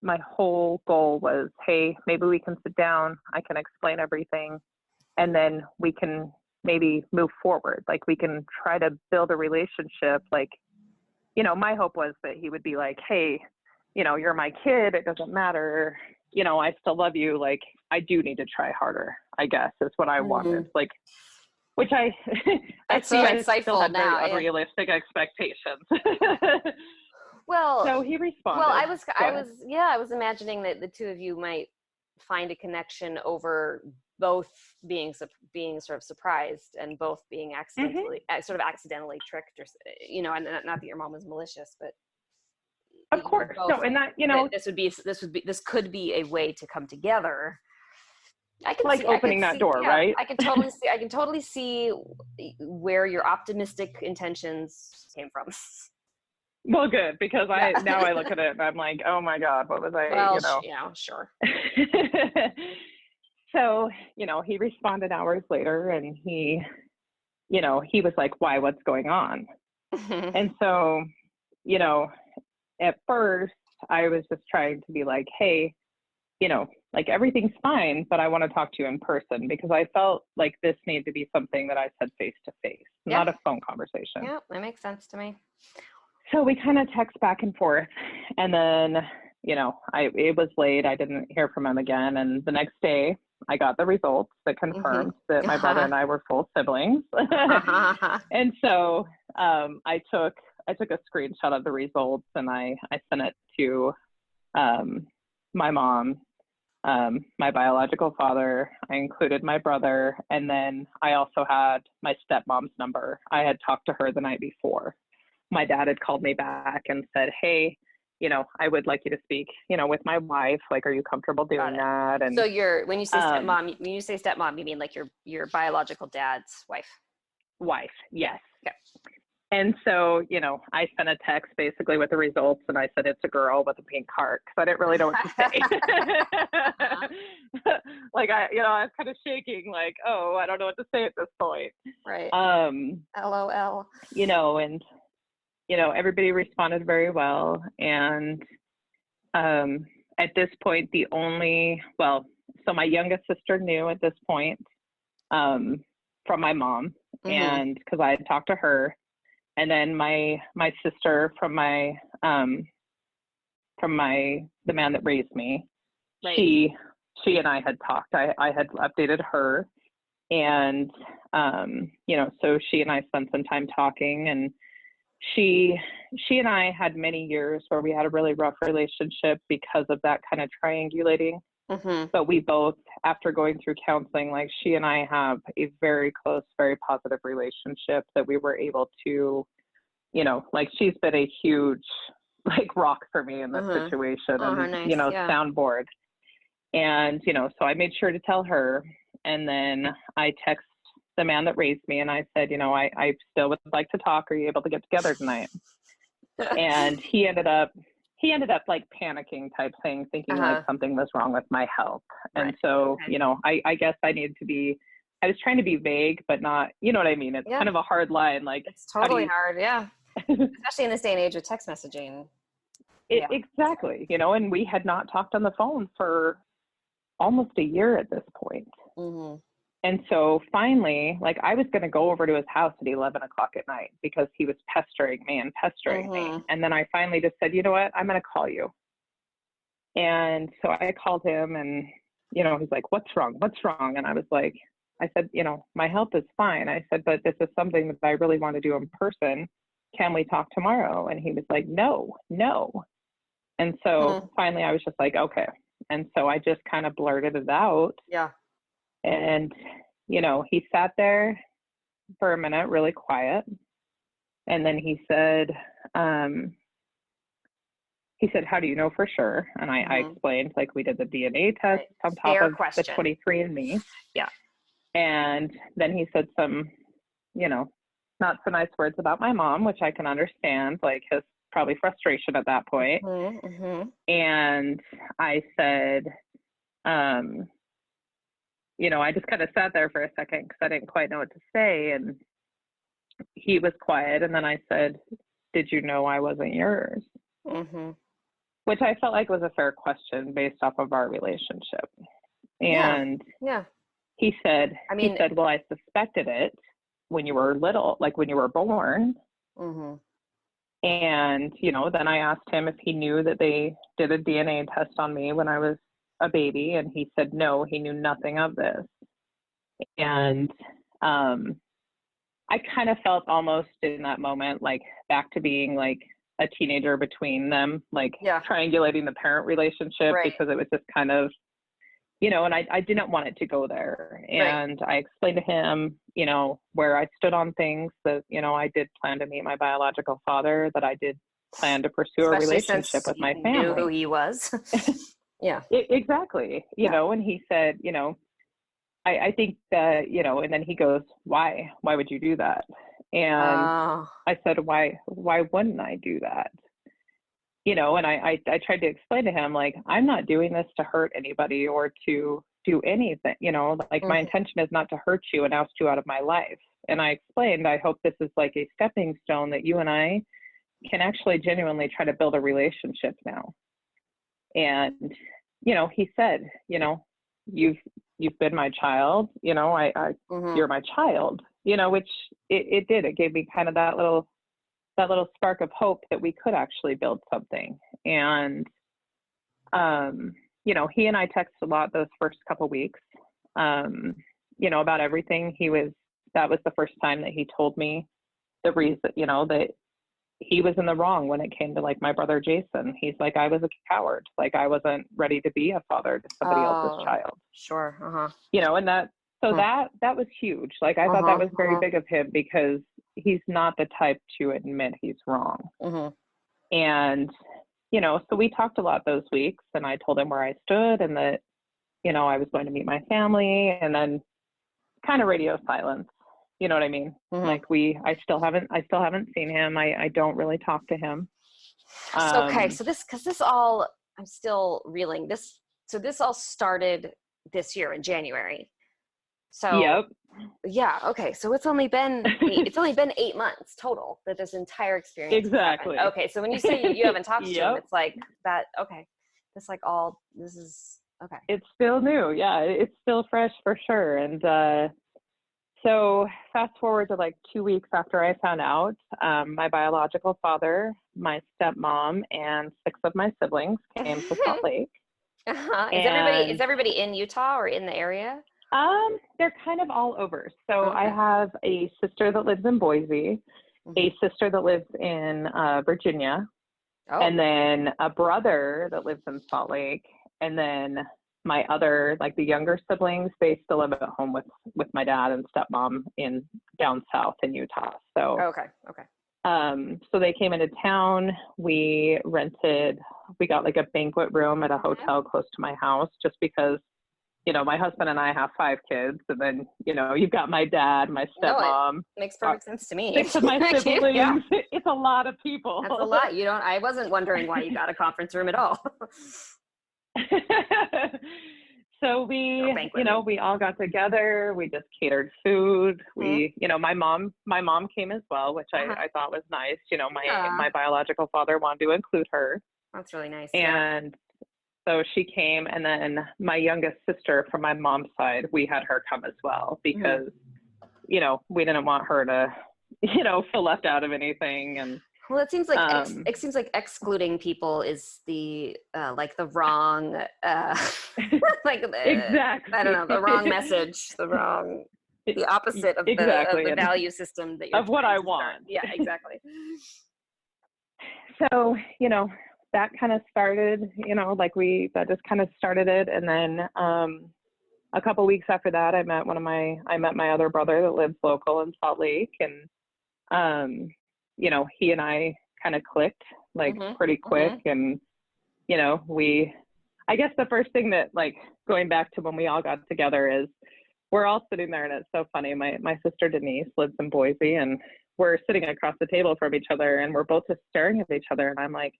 my whole goal was, hey, maybe we can sit down. I can explain everything. And then we can maybe move forward. Like we can try to build a relationship. Like, my hope was that he would be like, hey, you're my kid. It doesn't matter. I still love you. Like, I do need to try harder, I guess, is what I wanted. Like, which that's so insightful still had now. Very unrealistic expectations. Well, so he responded. Well, I was imagining that the two of you might find a connection over both being sort of surprised and both being accidentally tricked, or and not that your mom was malicious, but of course, no, and that this could be a way to come together. I can opening that door, right? I can totally see where your optimistic intentions came from. Well, good, because now I look at it and I'm like, oh my God, what was I? Well, yeah, sure. So, he responded hours later, and he was like, why, what's going on? And so, at first I was just trying to be like, hey, like everything's fine, but I want to talk to you in person, because I felt like this needed to be something that I said face to face, not a phone conversation. Yeah, that makes sense to me. So we kind of text back and forth, and then, it was late. I didn't hear from him again. And the next day I got the results that confirmed that my brother and I were full siblings. And so I took a screenshot of the results, and I sent it to my mom, my biological father. I included my brother, and then I also had my stepmom's number. I had talked to her the night before. My dad had called me back and said, hey, I would like you to speak, with my wife. Like, are you comfortable doing that? And so when you say stepmom, you mean like your biological dad's wife? Wife, yes. Okay. And so, I sent a text basically with the results, and I said, it's a girl with a pink heart, because I didn't really know what to say. Like, I was kind of shaking, like, oh, I don't know what to say at this point. Right. LOL. And, everybody responded very well. And at this point, so my youngest sister knew at this point from my mom, and because I had talked to her. And then my sister from the man that raised me, right. She and I had talked. I had updated her, and so she and I spent some time talking, and she and I had many years where we had a really rough relationship because of that kind of triangulating. Mm-hmm. But we both, after going through counseling, like she and I have a very close, very positive relationship that we were able to, you know, like she's been a huge like rock for me in this situation Oh, how and, nice. you know, Yeah. soundboard. And, you know, so I made sure to tell her. And then I text the man that raised me and I said, you know, I still would like to talk. Are you able to get together tonight? And he ended up like panicking type thing, thinking like something was wrong with my health. And so, you know, I guess I needed to be, I was trying to be vague, but not, you know what I mean? It's kind of a hard line. Like it's totally hard. Yeah. Especially in this day and age with text messaging. Exactly. You know, and we had not talked on the phone for almost a year at this point. Mm-hmm. And so finally, like I was going to go over to his house at 11 o'clock at night because he was pestering me. And then I finally just said, you know what, I'm going to call you. And so I called him and, you know, he's like, what's wrong? What's wrong? And I was like, I said, you know, my health is fine. I said, but this is something that I really want to do in person. Can we talk tomorrow? And he was like, no. And so finally I was just like, okay. And so I just kind of blurted it out. Yeah. And, you know, he sat there for a minute, really quiet. And then he said, how do you know for sure? And I explained, like, we did the DNA test on top of the 23andMe. Yeah. And then he said some, you know, not so nice words about my mom, which I can understand, like his probably frustration at that point. And I said, you know, I just kind of sat there for a second because I didn't quite know what to say. And he was quiet. And then I said, did you know I wasn't yours? Which I felt like was a fair question based off of our relationship. And he said, well, I suspected it when you were little, like when you were born. And, you know, then I asked him if he knew that they did a DNA test on me when I was a baby. And he said, no, he knew nothing of this. And I kind of felt almost in that moment, like back to being like a teenager between them, like triangulating the parent relationship because it was just kind of, you know, and I didn't want it to go there. And I explained to him, you know, where I stood on things, that, you know, I did plan to meet my biological father, that I did plan to pursue a relationship with my family. Knew who he was. Exactly. You know, and he said, you know, I think that, you know, and then he goes, why would you do that? And I said, why wouldn't I do that? You know, and I tried to explain to him, like, I'm not doing this to hurt anybody or to do anything, you know, like my intention is not to hurt you and oust you out of my life. And I explained, I hope this is like a stepping stone that you and I can actually genuinely try to build a relationship now. And, you know, he said, you know, you've been my child, you know, you're my child, you know, which it did. It gave me kind of that little spark of hope that we could actually build something. And, you know, he and I texted a lot those first couple weeks, you know, about everything. That was the first time that he told me the reason, you know, that he was in the wrong when it came to like my brother, Jason. He's like, I was a coward. Like I wasn't ready to be a father to somebody else's child. Sure. You know, and that was huge. Like I thought that was very big of him because he's not the type to admit he's wrong. And, you know, so we talked a lot those weeks and I told him where I stood and that, you know, I was going to meet my family and then kind of radio silence. You know what I mean? Like I still haven't seen him. I don't really talk to him. Okay. So I'm still reeling this. So this all started this year in January. So yeah. Okay. So it's only been 8 months total that this entire experience. Exactly. Okay. So when you say you haven't talked to him, it's like that. Okay. This is okay. It's still new. Yeah. It's still fresh for sure. And, so fast forward to like 2 weeks after I found out, my biological father, my stepmom, and 6 of my siblings came to Salt Lake. Is everybody in Utah or in the area? They're kind of all over. So I have a sister that lives in Boise, a sister that lives in Virginia, and then a brother that lives in Salt Lake, and then my other, like the younger siblings, they still live at home with my dad and stepmom in down south in Utah. So, Okay. so they came into town. We got like a banquet room at a hotel close to my house, just because, my husband and I have 5 kids, and then, you've got my dad, my stepmom. No, it makes perfect sense to me. 6 of my siblings. Yeah. It's a lot of people. That's a lot. I wasn't wondering why you got a conference room at all. So we all got together. We just catered food. We, my mom came as well, which I thought was nice. My biological father wanted to include her. That's really nice. And so she came, and then my youngest sister from my mom's side, we had her come as well, because, we didn't want her to, feel left out of anything. And well, it seems like excluding people is the like the wrong exactly. I don't know, the wrong message, the opposite of the value system that you're of what I want. Yeah, exactly. So, that kind of started, that just kind of started it. And then a couple of weeks after that, I met my other brother that lives local in Salt Lake, and he and I kind of clicked pretty quick. And, I guess the first thing that, going back to when we all got together, is we're all sitting there, and it's so funny. My sister Denise lives in Boise, and we're sitting across the table from each other, and we're both just staring at each other. And I'm like,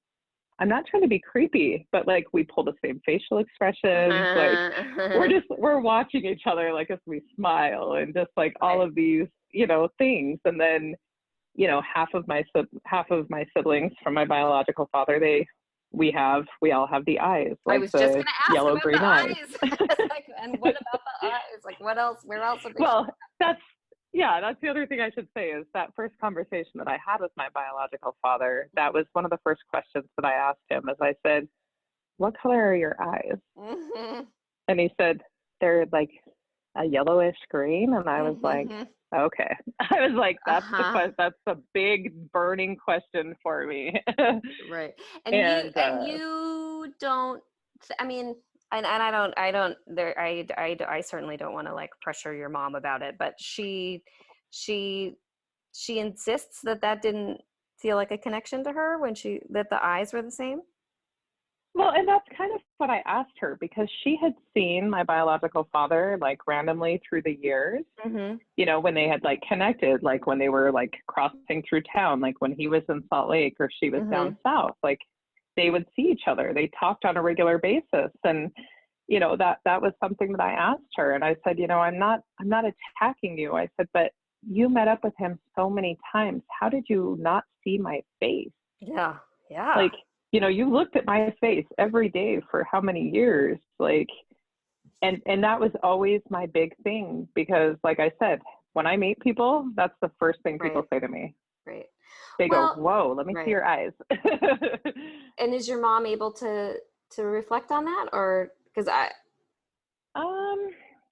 I'm not trying to be creepy, but we pull the same facial expressions. We're watching each other, as we smile, and just all of these, things. And then, half of my siblings from my biological father, we all have the eyes. I was just going to ask yellow, about green the eyes. And what about the eyes? What else? Where else? Well, that's the other thing I should say, is that first conversation that I had with my biological father, that was one of the first questions that I asked him. As I said, what color are your eyes? And he said, they're like a yellowish green. And I was like, okay. I was like, that's a big burning question for me. Right. And you don't, I mean, and I certainly don't want to pressure your mom about it, but she insists that didn't feel like a connection to her that the eyes were the same. Well, and that's kind of what I asked her, because she had seen my biological father randomly through the years, when they had connected, when they were crossing through town, when he was in Salt Lake or she was down south, they would see each other. They talked on a regular basis. And, that was something that I asked her. And I said, I'm not attacking you. I said, but you met up with him so many times. How did you not see my face? Yeah. Yeah. You looked at my face every day for how many years? And that was always my big thing, because like I said, when I meet people, that's the first thing people say to me. Right. They go, whoa, let me see your eyes. And is your mom able to reflect on that? Or because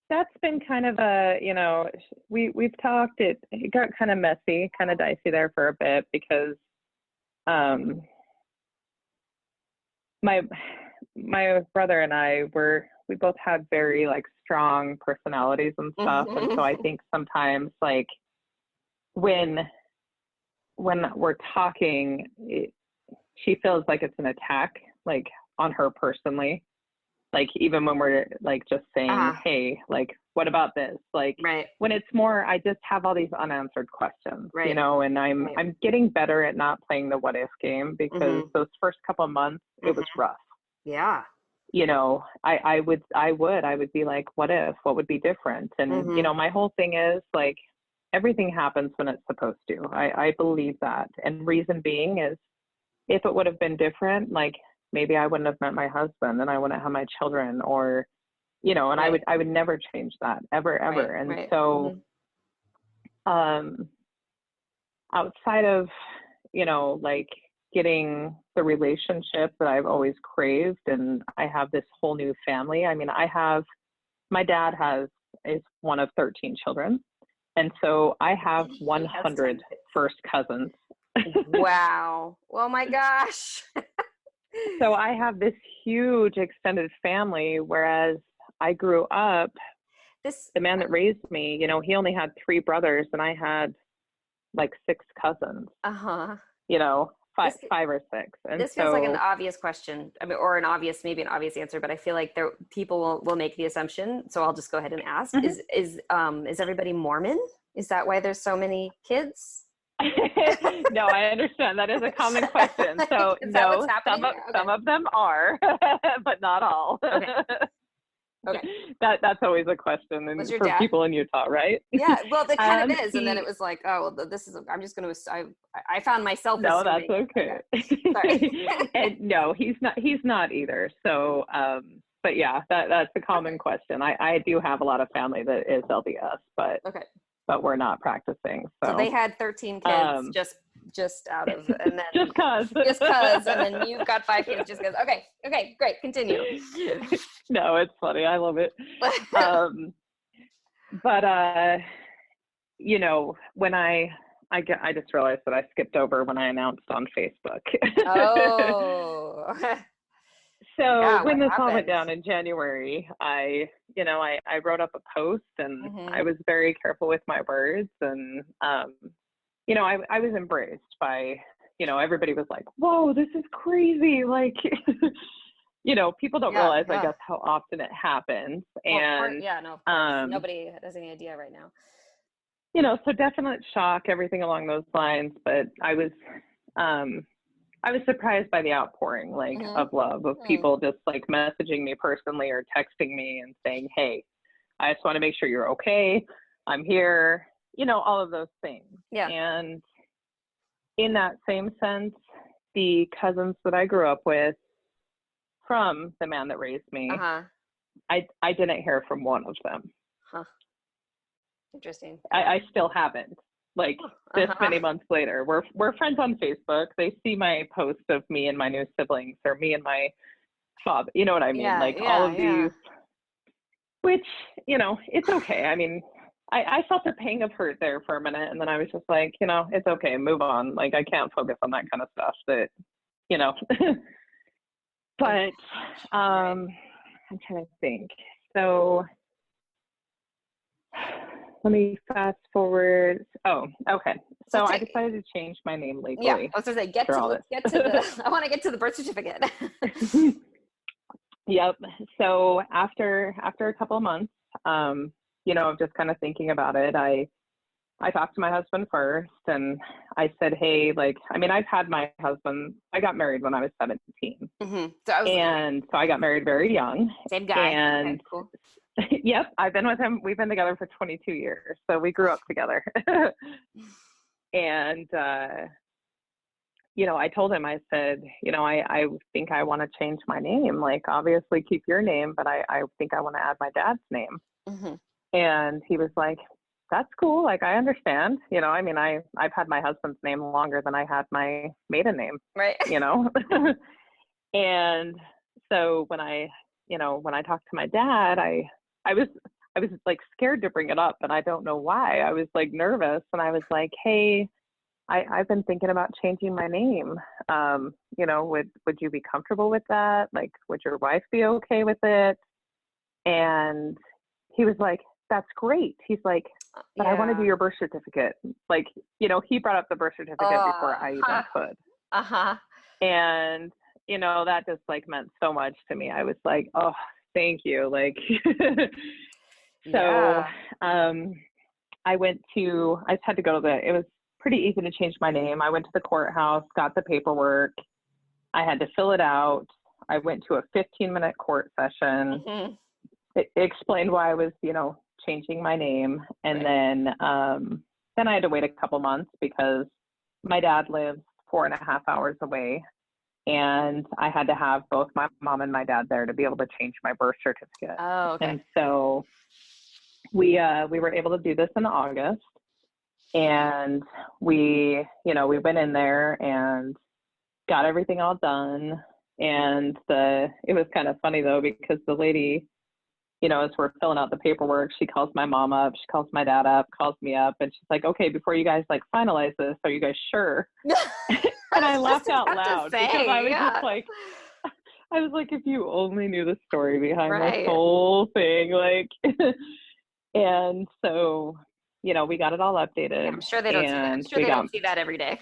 that's been kind of a, we've talked, it got kind of messy, kind of dicey there for a bit, because my brother and I we both had very strong personalities and stuff. And so I think sometimes when we're talking, she feels like it's an attack on her personally. Even when we're just saying, hey, what about this? When it's more, I just have all these unanswered questions, and I'm getting better at not playing the what if game, because those first couple of months, it was rough. Yeah. I would be like, what if, what would be different? And, my whole thing is everything happens when it's supposed to. I believe that. And reason being is, if it would have been different, maybe I wouldn't have met my husband, and I wouldn't have my children, or, and I would never change that, ever. And so, outside of, getting the relationship that I've always craved, and I have this whole new family. I mean, my dad is one of 13 children. And so I have 100 first cousins. Wow. Oh my gosh. So I have this huge extended family, whereas I grew up, the man that raised me, he only had 3 brothers and I had like 6 cousins, Uh-huh. five or six. And This feels like an obvious question, I mean, or maybe an obvious answer, but I feel like people will make the assumption. So I'll just go ahead and ask: Mhm. is everybody Mormon? Is that why there's so many kids? No, I understand. That is a common question. So Is that what's no, happening? some of them are, but not all. Okay. Okay. That's always a question Was your for dad? people in Utah, right? Yeah, well, it kind of is. And then He it was like, oh, well, this is, I'm just going to, I found myself No, that's assuming. okay. Sorry. And no, he's not either. So, but yeah, that's a common question. I do have a lot of family that is LDS, but Okay. we're not practicing. So they had 13 kids just out of, and then just cause, and then you've got 5 kids just because. Okay, great, continue. No, it's funny. I love it. But when I just realized that I skipped over when I announced on Facebook. Oh. So Yeah, when this all happened? went down in January, I wrote up a post and I was very careful with my words, and I was embraced by, everybody was like, whoa, this is crazy. Like, people don't realize, I guess, how often it happens. And of course. Nobody has any idea right now. So definite shock, everything along those lines. But I was surprised by the outpouring, like, of love, of people just like messaging me personally or texting me and saying, hey, I just want to make sure you're okay. I'm here, all of those things. Yeah. And in that same sense, the cousins that I grew up with from the man that raised me, I didn't hear from one of them. Huh. Interesting. I still haven't. Like, this many months later, we're friends on Facebook. They see my post of me and my new siblings, or me and my father. You know what I mean? All of these, which, it's okay. I mean, I felt the pang of hurt there for a minute, and then I was just like, it's okay, move on. Like, I can't focus on that kind of stuff that, but I'm trying to think. So let me fast forward. Oh, okay. So I decided to change my name legally. Yeah, I was going to say, let's get to the, I want to get to the birth certificate. Yep. So after a couple of months, of just kind of thinking about it, I talked to my husband first, and I said, hey, like, I mean, I've had my husband, I got married when I was 17. So I got married very young. Same guy. And okay, cool. Yep, I've been with him. We've been together for 22 years. So we grew up together. And, I told him, I said, I think I want to change my name. Like, obviously keep your name, but I think I want to add my dad's name. And he was like, that's cool. Like, I understand, I mean, I've had my husband's name longer than I had my maiden name, right? And so when I talked to my dad, I was like scared to bring it up, and I don't know why. I was like nervous, and I was like, hey, I've been thinking about changing my name. Would you be comfortable with that? Like, would your wife be okay with it? And he was like, that's great. He's like, but I want to do your birth certificate. Like, he brought up the birth certificate before I even could. And, that just like meant so much to me. I was like, oh, thank you. Like, so, I just had to go to it was pretty easy to change my name. I went to the courthouse, got the paperwork. I had to fill it out. I went to a 15-minute court session. It explained why I was, changing my name. And then I had to wait a couple months because my dad lives 4.5 hours away. And I had to have both my mom and my dad there to be able to change my birth certificate. Oh, okay. And so we were able to do this in August. And we went in there and got everything all done. And it was kind of funny though, because the lady, as we're filling out the paperwork, she calls my mom up, she calls my dad up, calls me up, and she's like, okay, before you guys like finalize this, are you guys sure? And I laughed out loud because I was just like, I was like, if you only knew the story behind this Right. whole thing, like, and so, we got it all Yeah, updated I'm sure they don't see that. I'm and sure we they got, don't see that every day.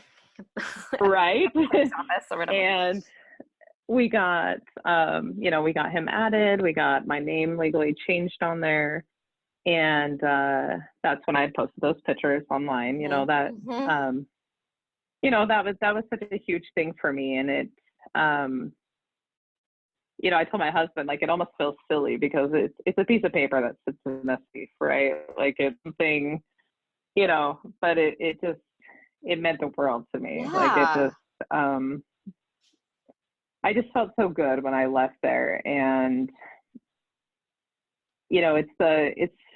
right. Clerk's office or whatever. And we got, we got him added. We got my name legally changed on there. And that's when I posted those pictures online, Mm-hmm. that was such a huge thing for me. And it, I told my husband, like, it almost feels silly because it's a piece of paper that sits in a safe, right? Like, it's something, but it just, it meant the world to me. Like, it Yeah. just, I just felt so good when I left there. And,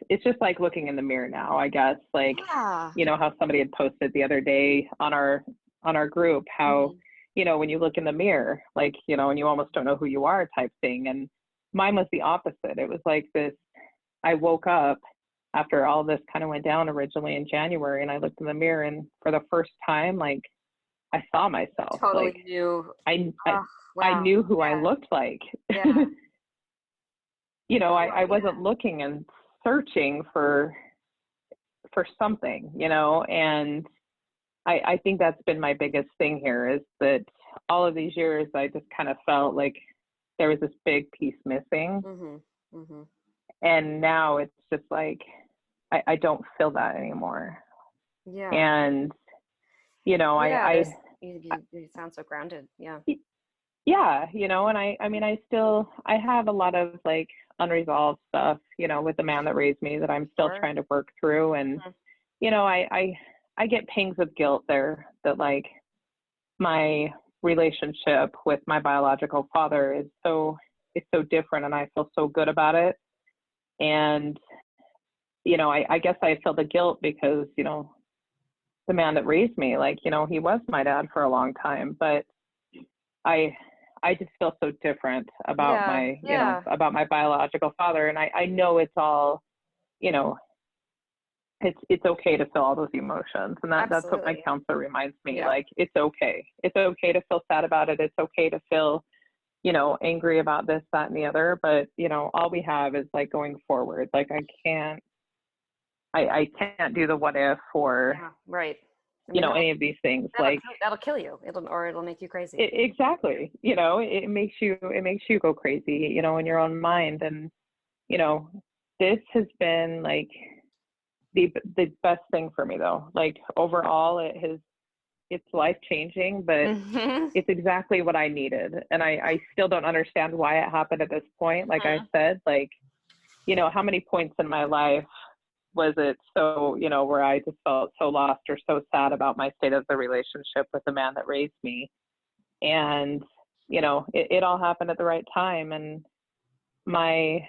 it's just like looking in the mirror now, I guess, like, Yeah. how somebody had posted the other day on our group, how, Mm-hmm. when you look in the mirror, like, and you almost don't know who you are type thing. And mine was the opposite. It was like this, I woke up after all this kind of went down originally in January, and I looked in the mirror, and for the first time, like, I saw myself, Totally like, new. I, I, Oh, I wow. knew who I Yeah. looked like. Yeah. Oh, I yeah. wasn't looking and searching for something, and I think that's been my biggest thing here is that all of these years I just kind of felt like there was this big piece missing. Mm-hmm. Mm-hmm. And now it's just like I don't feel that anymore. Yeah. And Yeah. I You sound so grounded. Yeah. yeah, and I mean I have a lot of like unresolved stuff, with the man that raised me that I'm still Sure. trying to work through. And Mhm. I get pangs of guilt there that like my relationship with my biological father it's so different, and I feel so good about it. And I guess I feel the guilt because the man that raised me, like, he was my dad for a long time, but I I just feel so different about Yeah. Yeah. about my biological father. And I know it's all, you know, it's okay to feel all those emotions. And that's what my Absolutely. counselor reminds me. Yeah. Like, it's okay. It's okay to feel sad about it. It's okay to feel, angry about this, that, and the other. But, all we have is like going forward. Like, I can't do the what if or, Yeah. Right. I mean, any of these things. that'll Like, kill, that'll kill you. It'll make you crazy. exactly, it makes you go crazy, in your own mind. And, you know, this has been like the best thing for me though. Like, overall, it's life changing, but Hmm. it's exactly what I needed. And I still don't understand why it happened at this point. Like I said, like, how many points in my life was it so, where I just felt so lost or so sad about my state of the relationship with the man that raised me. And, it all happened at the right time. And my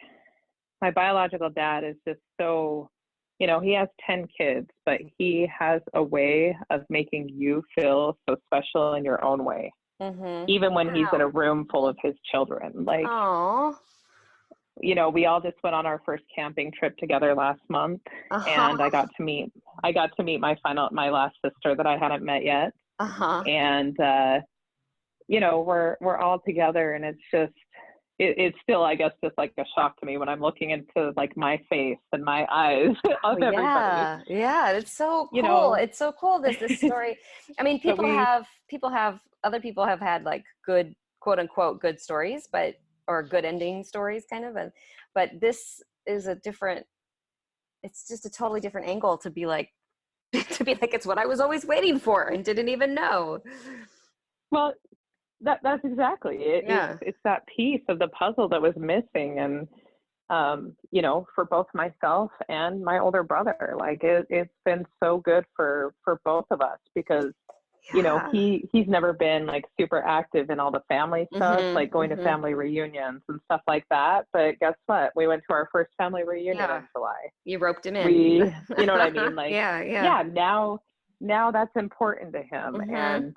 biological dad is just so, he has 10 kids, but he has a way of making you feel so special in your own way, Hmm. even when he's in a Wow. room full of his children. Like, Oh. we all just went on our first camping trip together last month, Uh-huh. and I got to meet my last sister that I hadn't met yet. Uh-huh. And we're all together, and it's just it's still, I guess, just like a shock to me when I'm looking into like my face and my eyes Oh, of everybody, yeah. Yeah. It's so you cool. know. It's so cool. This story. I mean, But other people have had like good, quote unquote, good stories, or good ending stories kind of. But this is it's just a totally different angle to be like, it's what I was always waiting for and didn't even know. well, that's exactly it. Yeah. It's that piece of the puzzle that was missing. And for both myself and my older brother, like, it's been so good for both of us because Yeah. he's never been like super active in all the family stuff, like Mm-hmm. going to Mm-hmm. family reunions and stuff like that. But guess what? We went to our first family reunion Yeah. in July. You roped him in. You know what I mean? Like, Yeah. Yeah. yeah, now that's important to him. Mm-hmm. And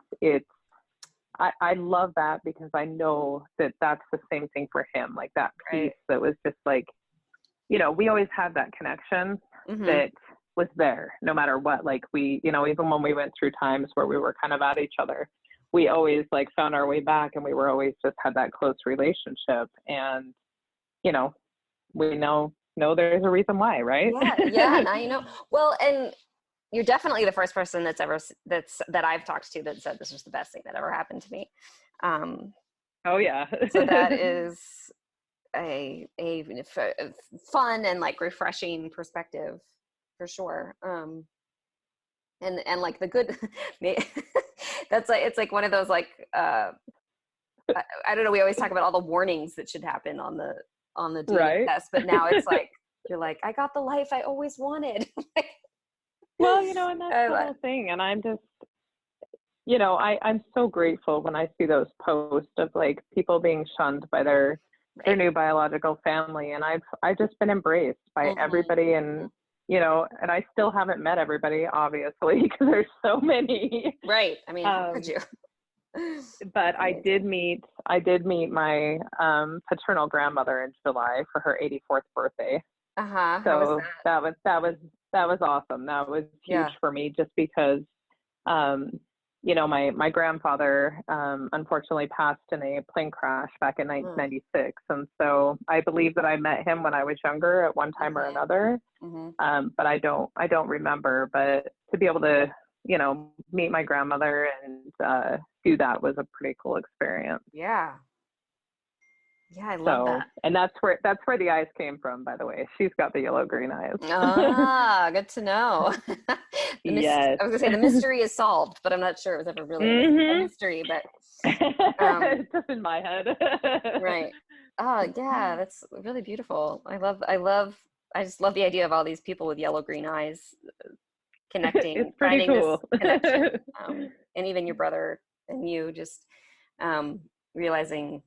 I love that because I know that that's the same thing for him. Like, that piece Right. that was just like, we always had that connection Mm-hmm. that was there no matter what. Like, we, even when we went through times where we were kind of at each other, we always like found our way back, and we were always just had that close relationship. And, you know, we know there's a reason why, right? Yeah. Now you know. Well, and you're definitely the first person that I've talked to that said this was the best thing that ever happened to me. Oh yeah. So that is a fun and like refreshing perspective for sure. And like the good, that's like, it's like one of those like, I don't know. We always talk about all the warnings that should happen on the DNA right. test, but now it's like, you're like, I got the life I always wanted. Well, you know, and that's the whole thing. And I'm just, you know, I'm so grateful when I see those posts of like people being shunned by their new biological family. And I've just been embraced by everybody. And, you know, and I still haven't met everybody, obviously, because there's so many. Right. I mean, how could you? But I did meet my paternal grandmother in July for her 84th birthday. Uh-huh. So that was awesome. That was huge for me, just because you know, my grandfather unfortunately passed in a plane crash back in 1996, and so I believe that I met him when I was younger at one time or another. But I don't remember. But to be able to, you know, meet my grandmother and do that was a pretty cool experience. Yeah, I love that. And that's where the eyes came from, by the way. She's got the yellow-green eyes. Good to know. Yes. I was gonna say the mystery is solved, but I'm not sure it was ever really a mystery. But it's just in my head. Right. Oh yeah, that's really beautiful. I just love the idea of all these people with yellow-green eyes connecting. It's pretty cool. This connection. And even your brother and you just realizing.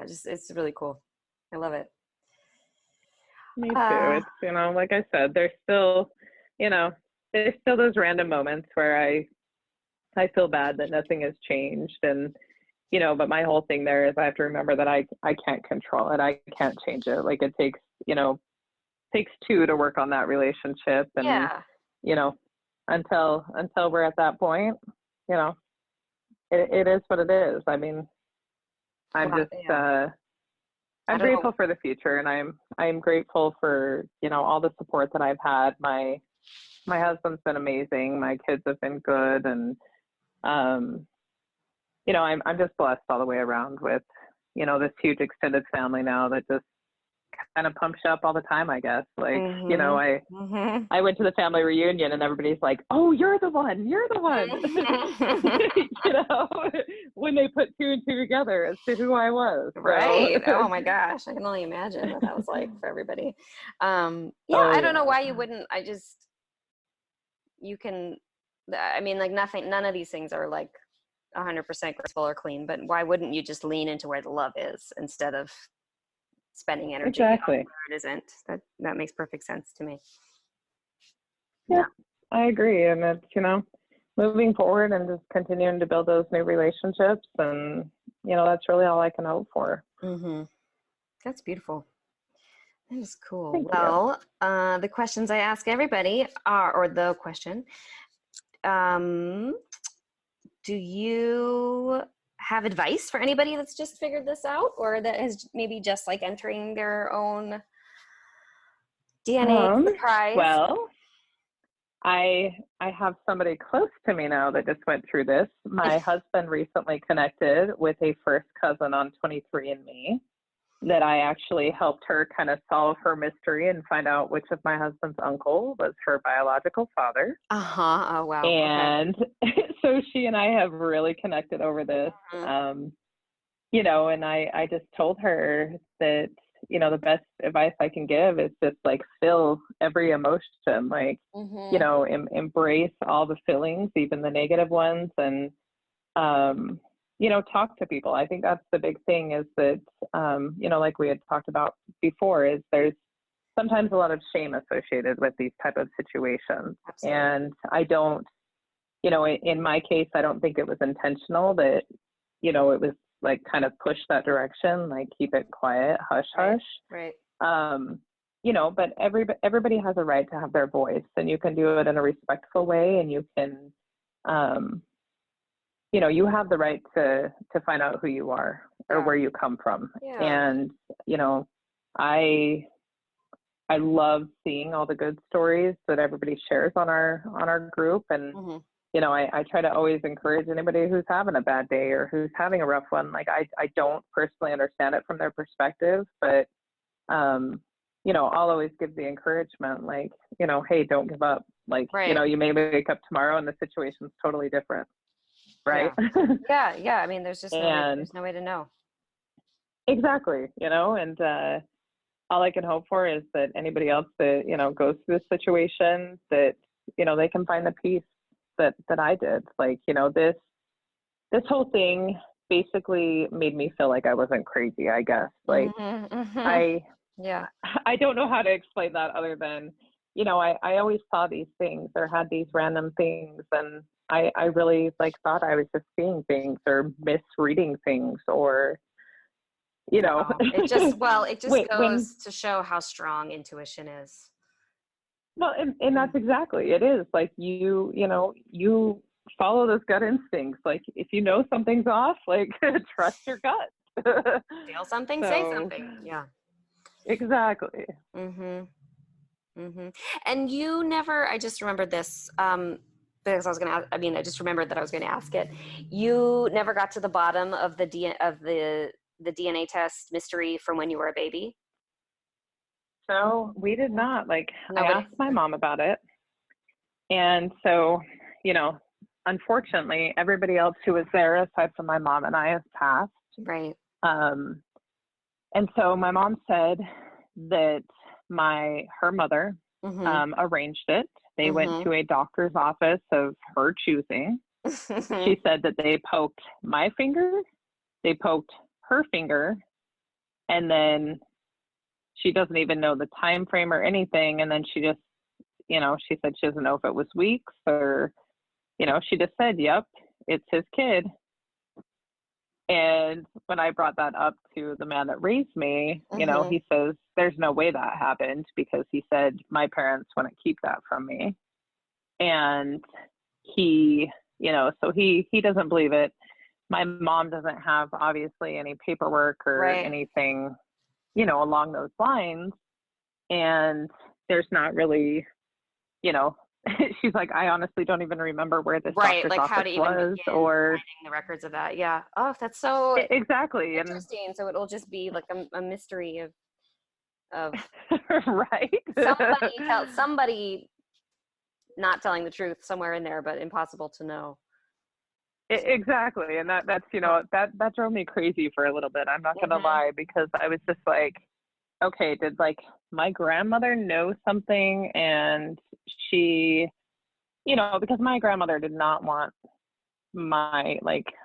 It's really cool. I love it. Me too. It's, you know, like I said, there's still those random moments where I feel bad that nothing has changed. And, you know, but my whole thing there is I have to remember that I can't control it. I can't change it. Like it takes two to work on that relationship. And, you know, until we're at that point, you know, it is what it is. I mean, I'm grateful for the future, and I'm grateful for, you know, all the support that I've had. My husband's been amazing. My kids have been good, and you know, I'm just blessed all the way around with, you know, this huge extended family now that just kind of pumps you up all the time, I guess. Like, you know, I went to the family reunion and everybody's like, oh, you're the one. You know, when they put two and two together as to who I was. So. Right. Oh my gosh. I can only imagine what that was like for everybody. I don't know why you wouldn't. You can, I mean, like none of these things are like 100% graceful or clean, but why wouldn't you just lean into where the love is instead of spending energy on where it isn't? That makes perfect sense to me. Yeah, I agree. And it's, you know, moving forward and just continuing to build those new relationships. And, you know, that's really all I can hope for. That's beautiful. That is cool. Well, the questions I ask everybody are, or the question, do you have advice for anybody that's just figured this out, or that is maybe just like entering their own DNA surprise? Well, I have somebody close to me now that just went through this. My husband recently connected with a first cousin on 23andMe that I actually helped her kind of solve her mystery and find out which of my husband's uncle was her biological father. Oh, wow. And so she and I have really connected over this. You know, and I just told her that, you know, the best advice I can give is just like feel every emotion, like, you know, embrace all the feelings, even the negative ones, and, you know, talk to people. I think that's the big thing is that, you know, like we had talked about before, is there's sometimes a lot of shame associated with these type of situations. Absolutely. And I don't, you know, in my case, I don't think it was intentional that, you know, it was like kind of push that direction, like keep it quiet, hush, hush. Right. You know, but everybody has a right to have their voice, and you can do it in a respectful way, and you can, you have the right to find out who you are or where you come from. Yeah. And, I love seeing all the good stories that everybody shares on our group. And, I try to always encourage anybody who's having a bad day or who's having a rough one. Like, I don't personally understand it from their perspective, but, I'll always give the encouragement, like, hey, don't give up. Like, you may wake up tomorrow and the situation's totally different. Right. Yeah. I mean, there's just there's no way to know. Exactly. And, all I can hope for is that anybody else that, goes through this situation, that, they can find the peace that I did. Like, this whole thing basically made me feel like I wasn't crazy, I guess. Like, I don't know how to explain that other than, I always saw these things or had these random things, and I really thought I was just seeing things or misreading things, or it just goes to show how strong intuition is. Well, and that's exactly it is. Like, you follow those gut instincts. Like, if you know something's off, like, trust your gut. Feel something, say something. Yeah, exactly. And you never, I just remembered this, because I just remembered that I was going to ask it. You never got to the bottom of the DNA test mystery from when you were a baby? No, we did not. Like, I asked my mom about it. And so, unfortunately, everybody else who was there, aside from my mom and I, has passed. Right. And so my mom said that her mother arranged it. They went to a doctor's office of her choosing. She said that they poked my finger, they poked her finger, and then she doesn't even know the time frame or anything. And then she just, she said she doesn't know if it was weeks or, she just said, yep, it's his kid. And when I brought that up to the man that raised me, he says, there's no way that happened, because he said my parents wouldn't keep that from me. And he, so he doesn't believe it. My mom doesn't have obviously any paperwork or anything, along those lines. And there's not really, she's like, I honestly don't even remember where this doctor's like office how to even was, begin or finding the records of that. Yeah. Oh, that's so exactly interesting. And so it'll just be like a mystery of right. somebody not telling the truth somewhere in there, but impossible to know. Exactly. And that's, that drove me crazy for a little bit. I'm not going to lie, because I was just like, okay, did my grandmother know something? And she, because my grandmother did not want my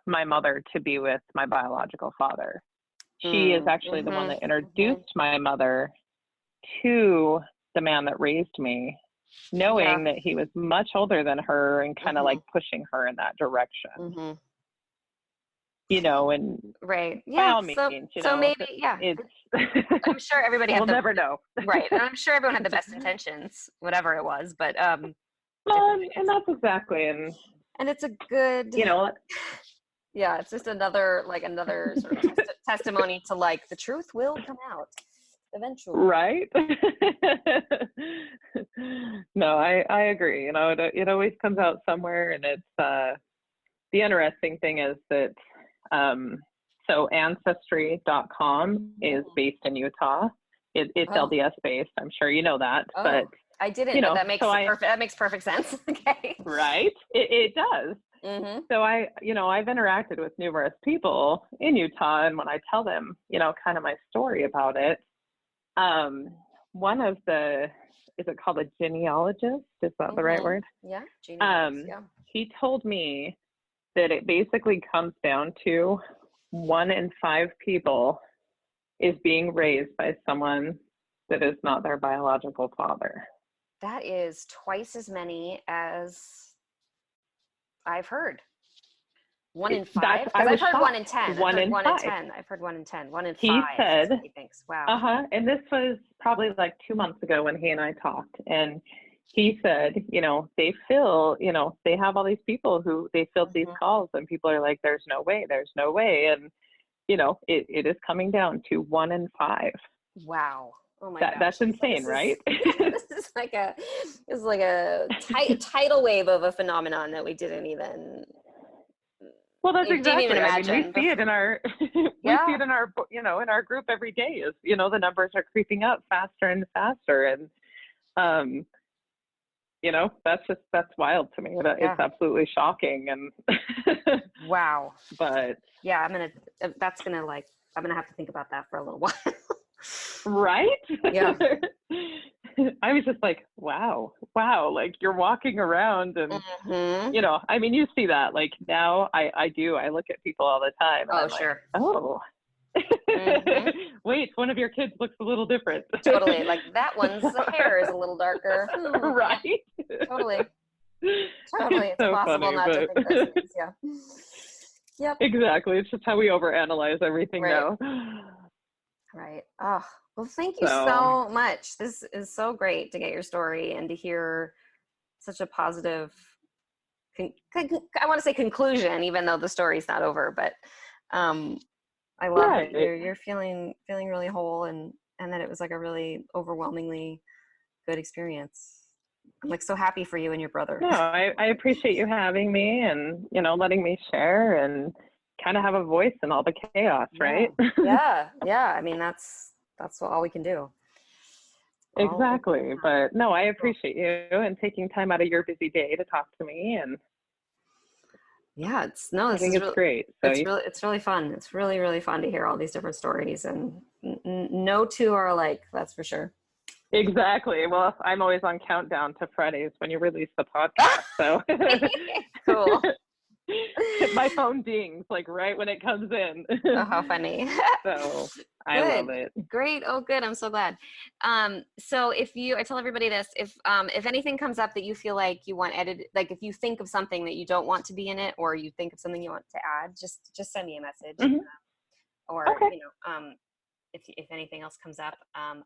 mother to be with my biological father. She is actually the one that introduced my mother to the man that raised me, knowing that he was much older than her and kind of pushing her in that direction. And right. By all means, so maybe, it's, I'm sure everybody we'll never know. Right. And I'm sure everyone had the best intentions, whatever it was, but, and that's exactly. And it's a good, yeah, it's just another sort of testimony to the truth will come out eventually. Right. No, I agree. It always comes out somewhere. And it's, the interesting thing is that, so Ancestry.com is based in Utah. It's LDS based. I'm sure you know that, but I didn't, but that makes perfect sense. Okay. Right. It does. So I've interacted with numerous people in Utah, and when I tell them, kind of my story about it, one of is it called a genealogist? Is that the right word? Yeah. Genealogist, he told me that it basically comes down to 1 in 5 people is being raised by someone that is not their biological father. That is twice as many as I've heard. 1 in 5? Because I've heard 1 in 10. 1 in 5. I've heard 1 in 10. 1 in 5. He said, he thinks. Wow. And this was probably 2 months ago when he and I talked. And he said, they fill, they have all these people who they filled these calls, and people are like, there's no way, there's no way. And, it is coming down to 1 in 5. Wow. Oh my gosh. That's insane, right? This is like a tidal wave of a phenomenon that we didn't even. Well, that's exactly. Even imagine. We see it in our, in our group every day. Is the numbers are creeping up faster and faster, and that's wild to me. It's absolutely shocking. And wow. But yeah, I'm gonna have to think about that for a little while. Right? Yeah. I was just like, wow, like you're walking around and, you see that, like now I look at people all the time. And oh, I'm sure. Like, oh, wait, one of your kids looks a little different. Totally. Like that one's hair is a little darker. Right? Totally. It's so possible funny, not to think those things. Yeah. Yep. Exactly. It's just how we overanalyze everything now. Right. Oh, well, thank you so much. This is so great to get your story and to hear such a positive, I want to say conclusion, even though the story's not over, but I love that you're feeling really whole and that it was like a really overwhelmingly good experience. I'm like so happy for you and your brother. No, I appreciate you having me and, letting me share and kind of have a voice in all the chaos, right? Yeah. I mean, that's all we can do. Exactly. But no, I appreciate you and taking time out of your busy day to talk to me. And yeah, it's great. So it's really fun. It's really, really fun to hear all these different stories, and no two are alike. That's for sure. Exactly. Well, I'm always on countdown to Fridays when you release the podcast. So cool. My phone dings like right when it comes in. Oh, how funny. So I love it. Great. Oh, good. I'm so glad. So I tell everybody this, if anything comes up that you feel like you want edited, like if you think of something that you don't want to be in it, or you think of something you want to add, just send me a message. Or, if anything else comes up,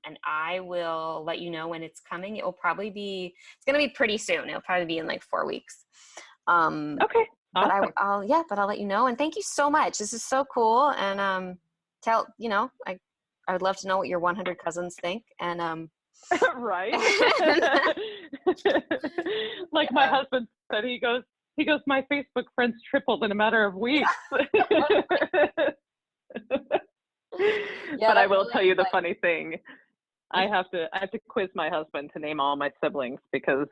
and I will let you know when it's coming. It's going to be pretty soon. It'll probably be in like 4 weeks. Okay. But awesome. I'll let you know. And thank you so much. This is so cool. And, I would love to know what your 100 cousins think. And, right. Like my husband said, he goes, my Facebook friends tripled in a matter of weeks. But I will tell you the funny thing. I have to quiz my husband to name all my siblings because,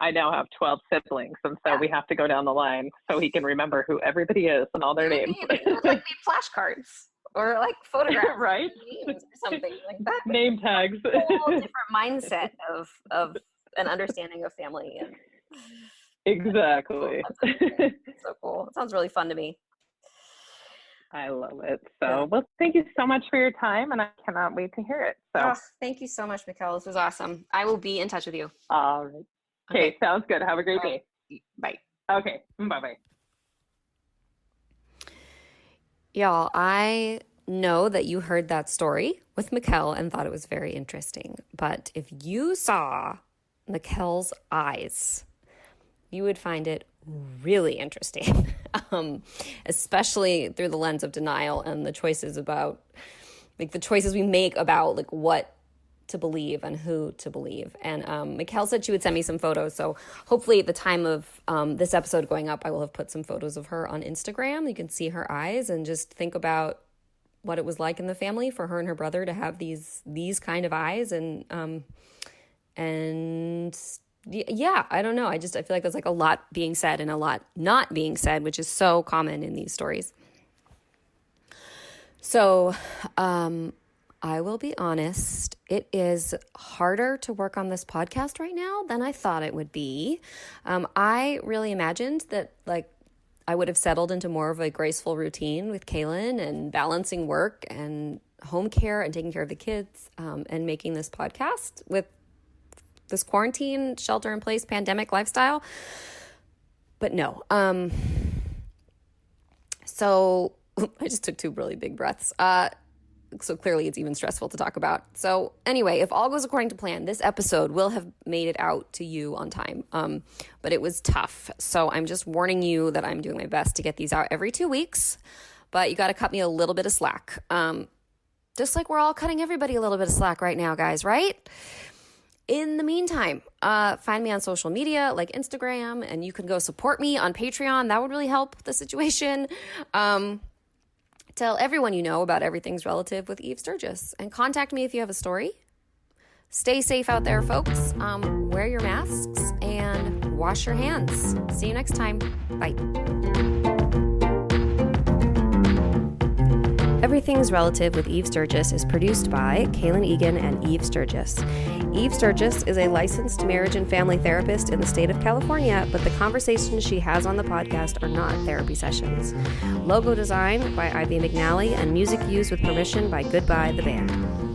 I now have 12 siblings. And so we have to go down the line so he can remember who everybody is and all their names. Like need flashcards or like photographs, right? Names or something like that. Name tags. A whole different mindset of an understanding of family. And exactly. So cool. It sounds really fun to me. I love it. So, well, thank you so much for your time, and I cannot wait to hear it. So, thank you so much, Mikkel. This was awesome. I will be in touch with you. All right. Okay, sounds good. Have a great day. Bye. Okay, bye-bye. Y'all, I know that you heard that story with Mikkel and thought it was very interesting. But if you saw Mikkel's eyes, you would find it really interesting, especially through the lens of denial and the choices we make about like what to believe and who to believe. And Mikkel said she would send me some photos. So hopefully at the time of this episode going up, I will have put some photos of her on Instagram. You can see her eyes and just think about what it was like in the family for her and her brother to have these kind of eyes. And yeah, I don't know. I feel like there's like a lot being said and a lot not being said, which is so common in these stories. So, I will be honest, it is harder to work on this podcast right now than I thought it would be. I really imagined that like I would have settled into more of a graceful routine with Kaylin and balancing work and home care and taking care of the kids, and making this podcast with this quarantine, shelter in place, pandemic lifestyle. But no. So I just took 2 really big breaths. So clearly it's even stressful to talk about. So anyway, if all goes according to plan, this episode will have made it out to you on time. But it was tough. So I'm just warning you that I'm doing my best to get these out every 2 weeks, but you got to cut me a little bit of slack. Just like we're all cutting everybody a little bit of slack right now, guys, right? In the meantime, find me on social media like Instagram, and you can go support me on Patreon. That would really help the situation. Tell everyone you know about Everything's Relative with Eve Sturgis, and contact me if you have a story. Stay safe out there, folks. Wear your masks and wash your hands. See you next time. Bye. Everything's Relative with Eve Sturgis is produced by Kaylin Egan and Eve Sturgis. Eve Sturgis is a licensed marriage and family therapist in the state of California, but the conversations she has on the podcast are not therapy sessions. Logo design by Ivy McNally and music used with permission by Goodbye the Band.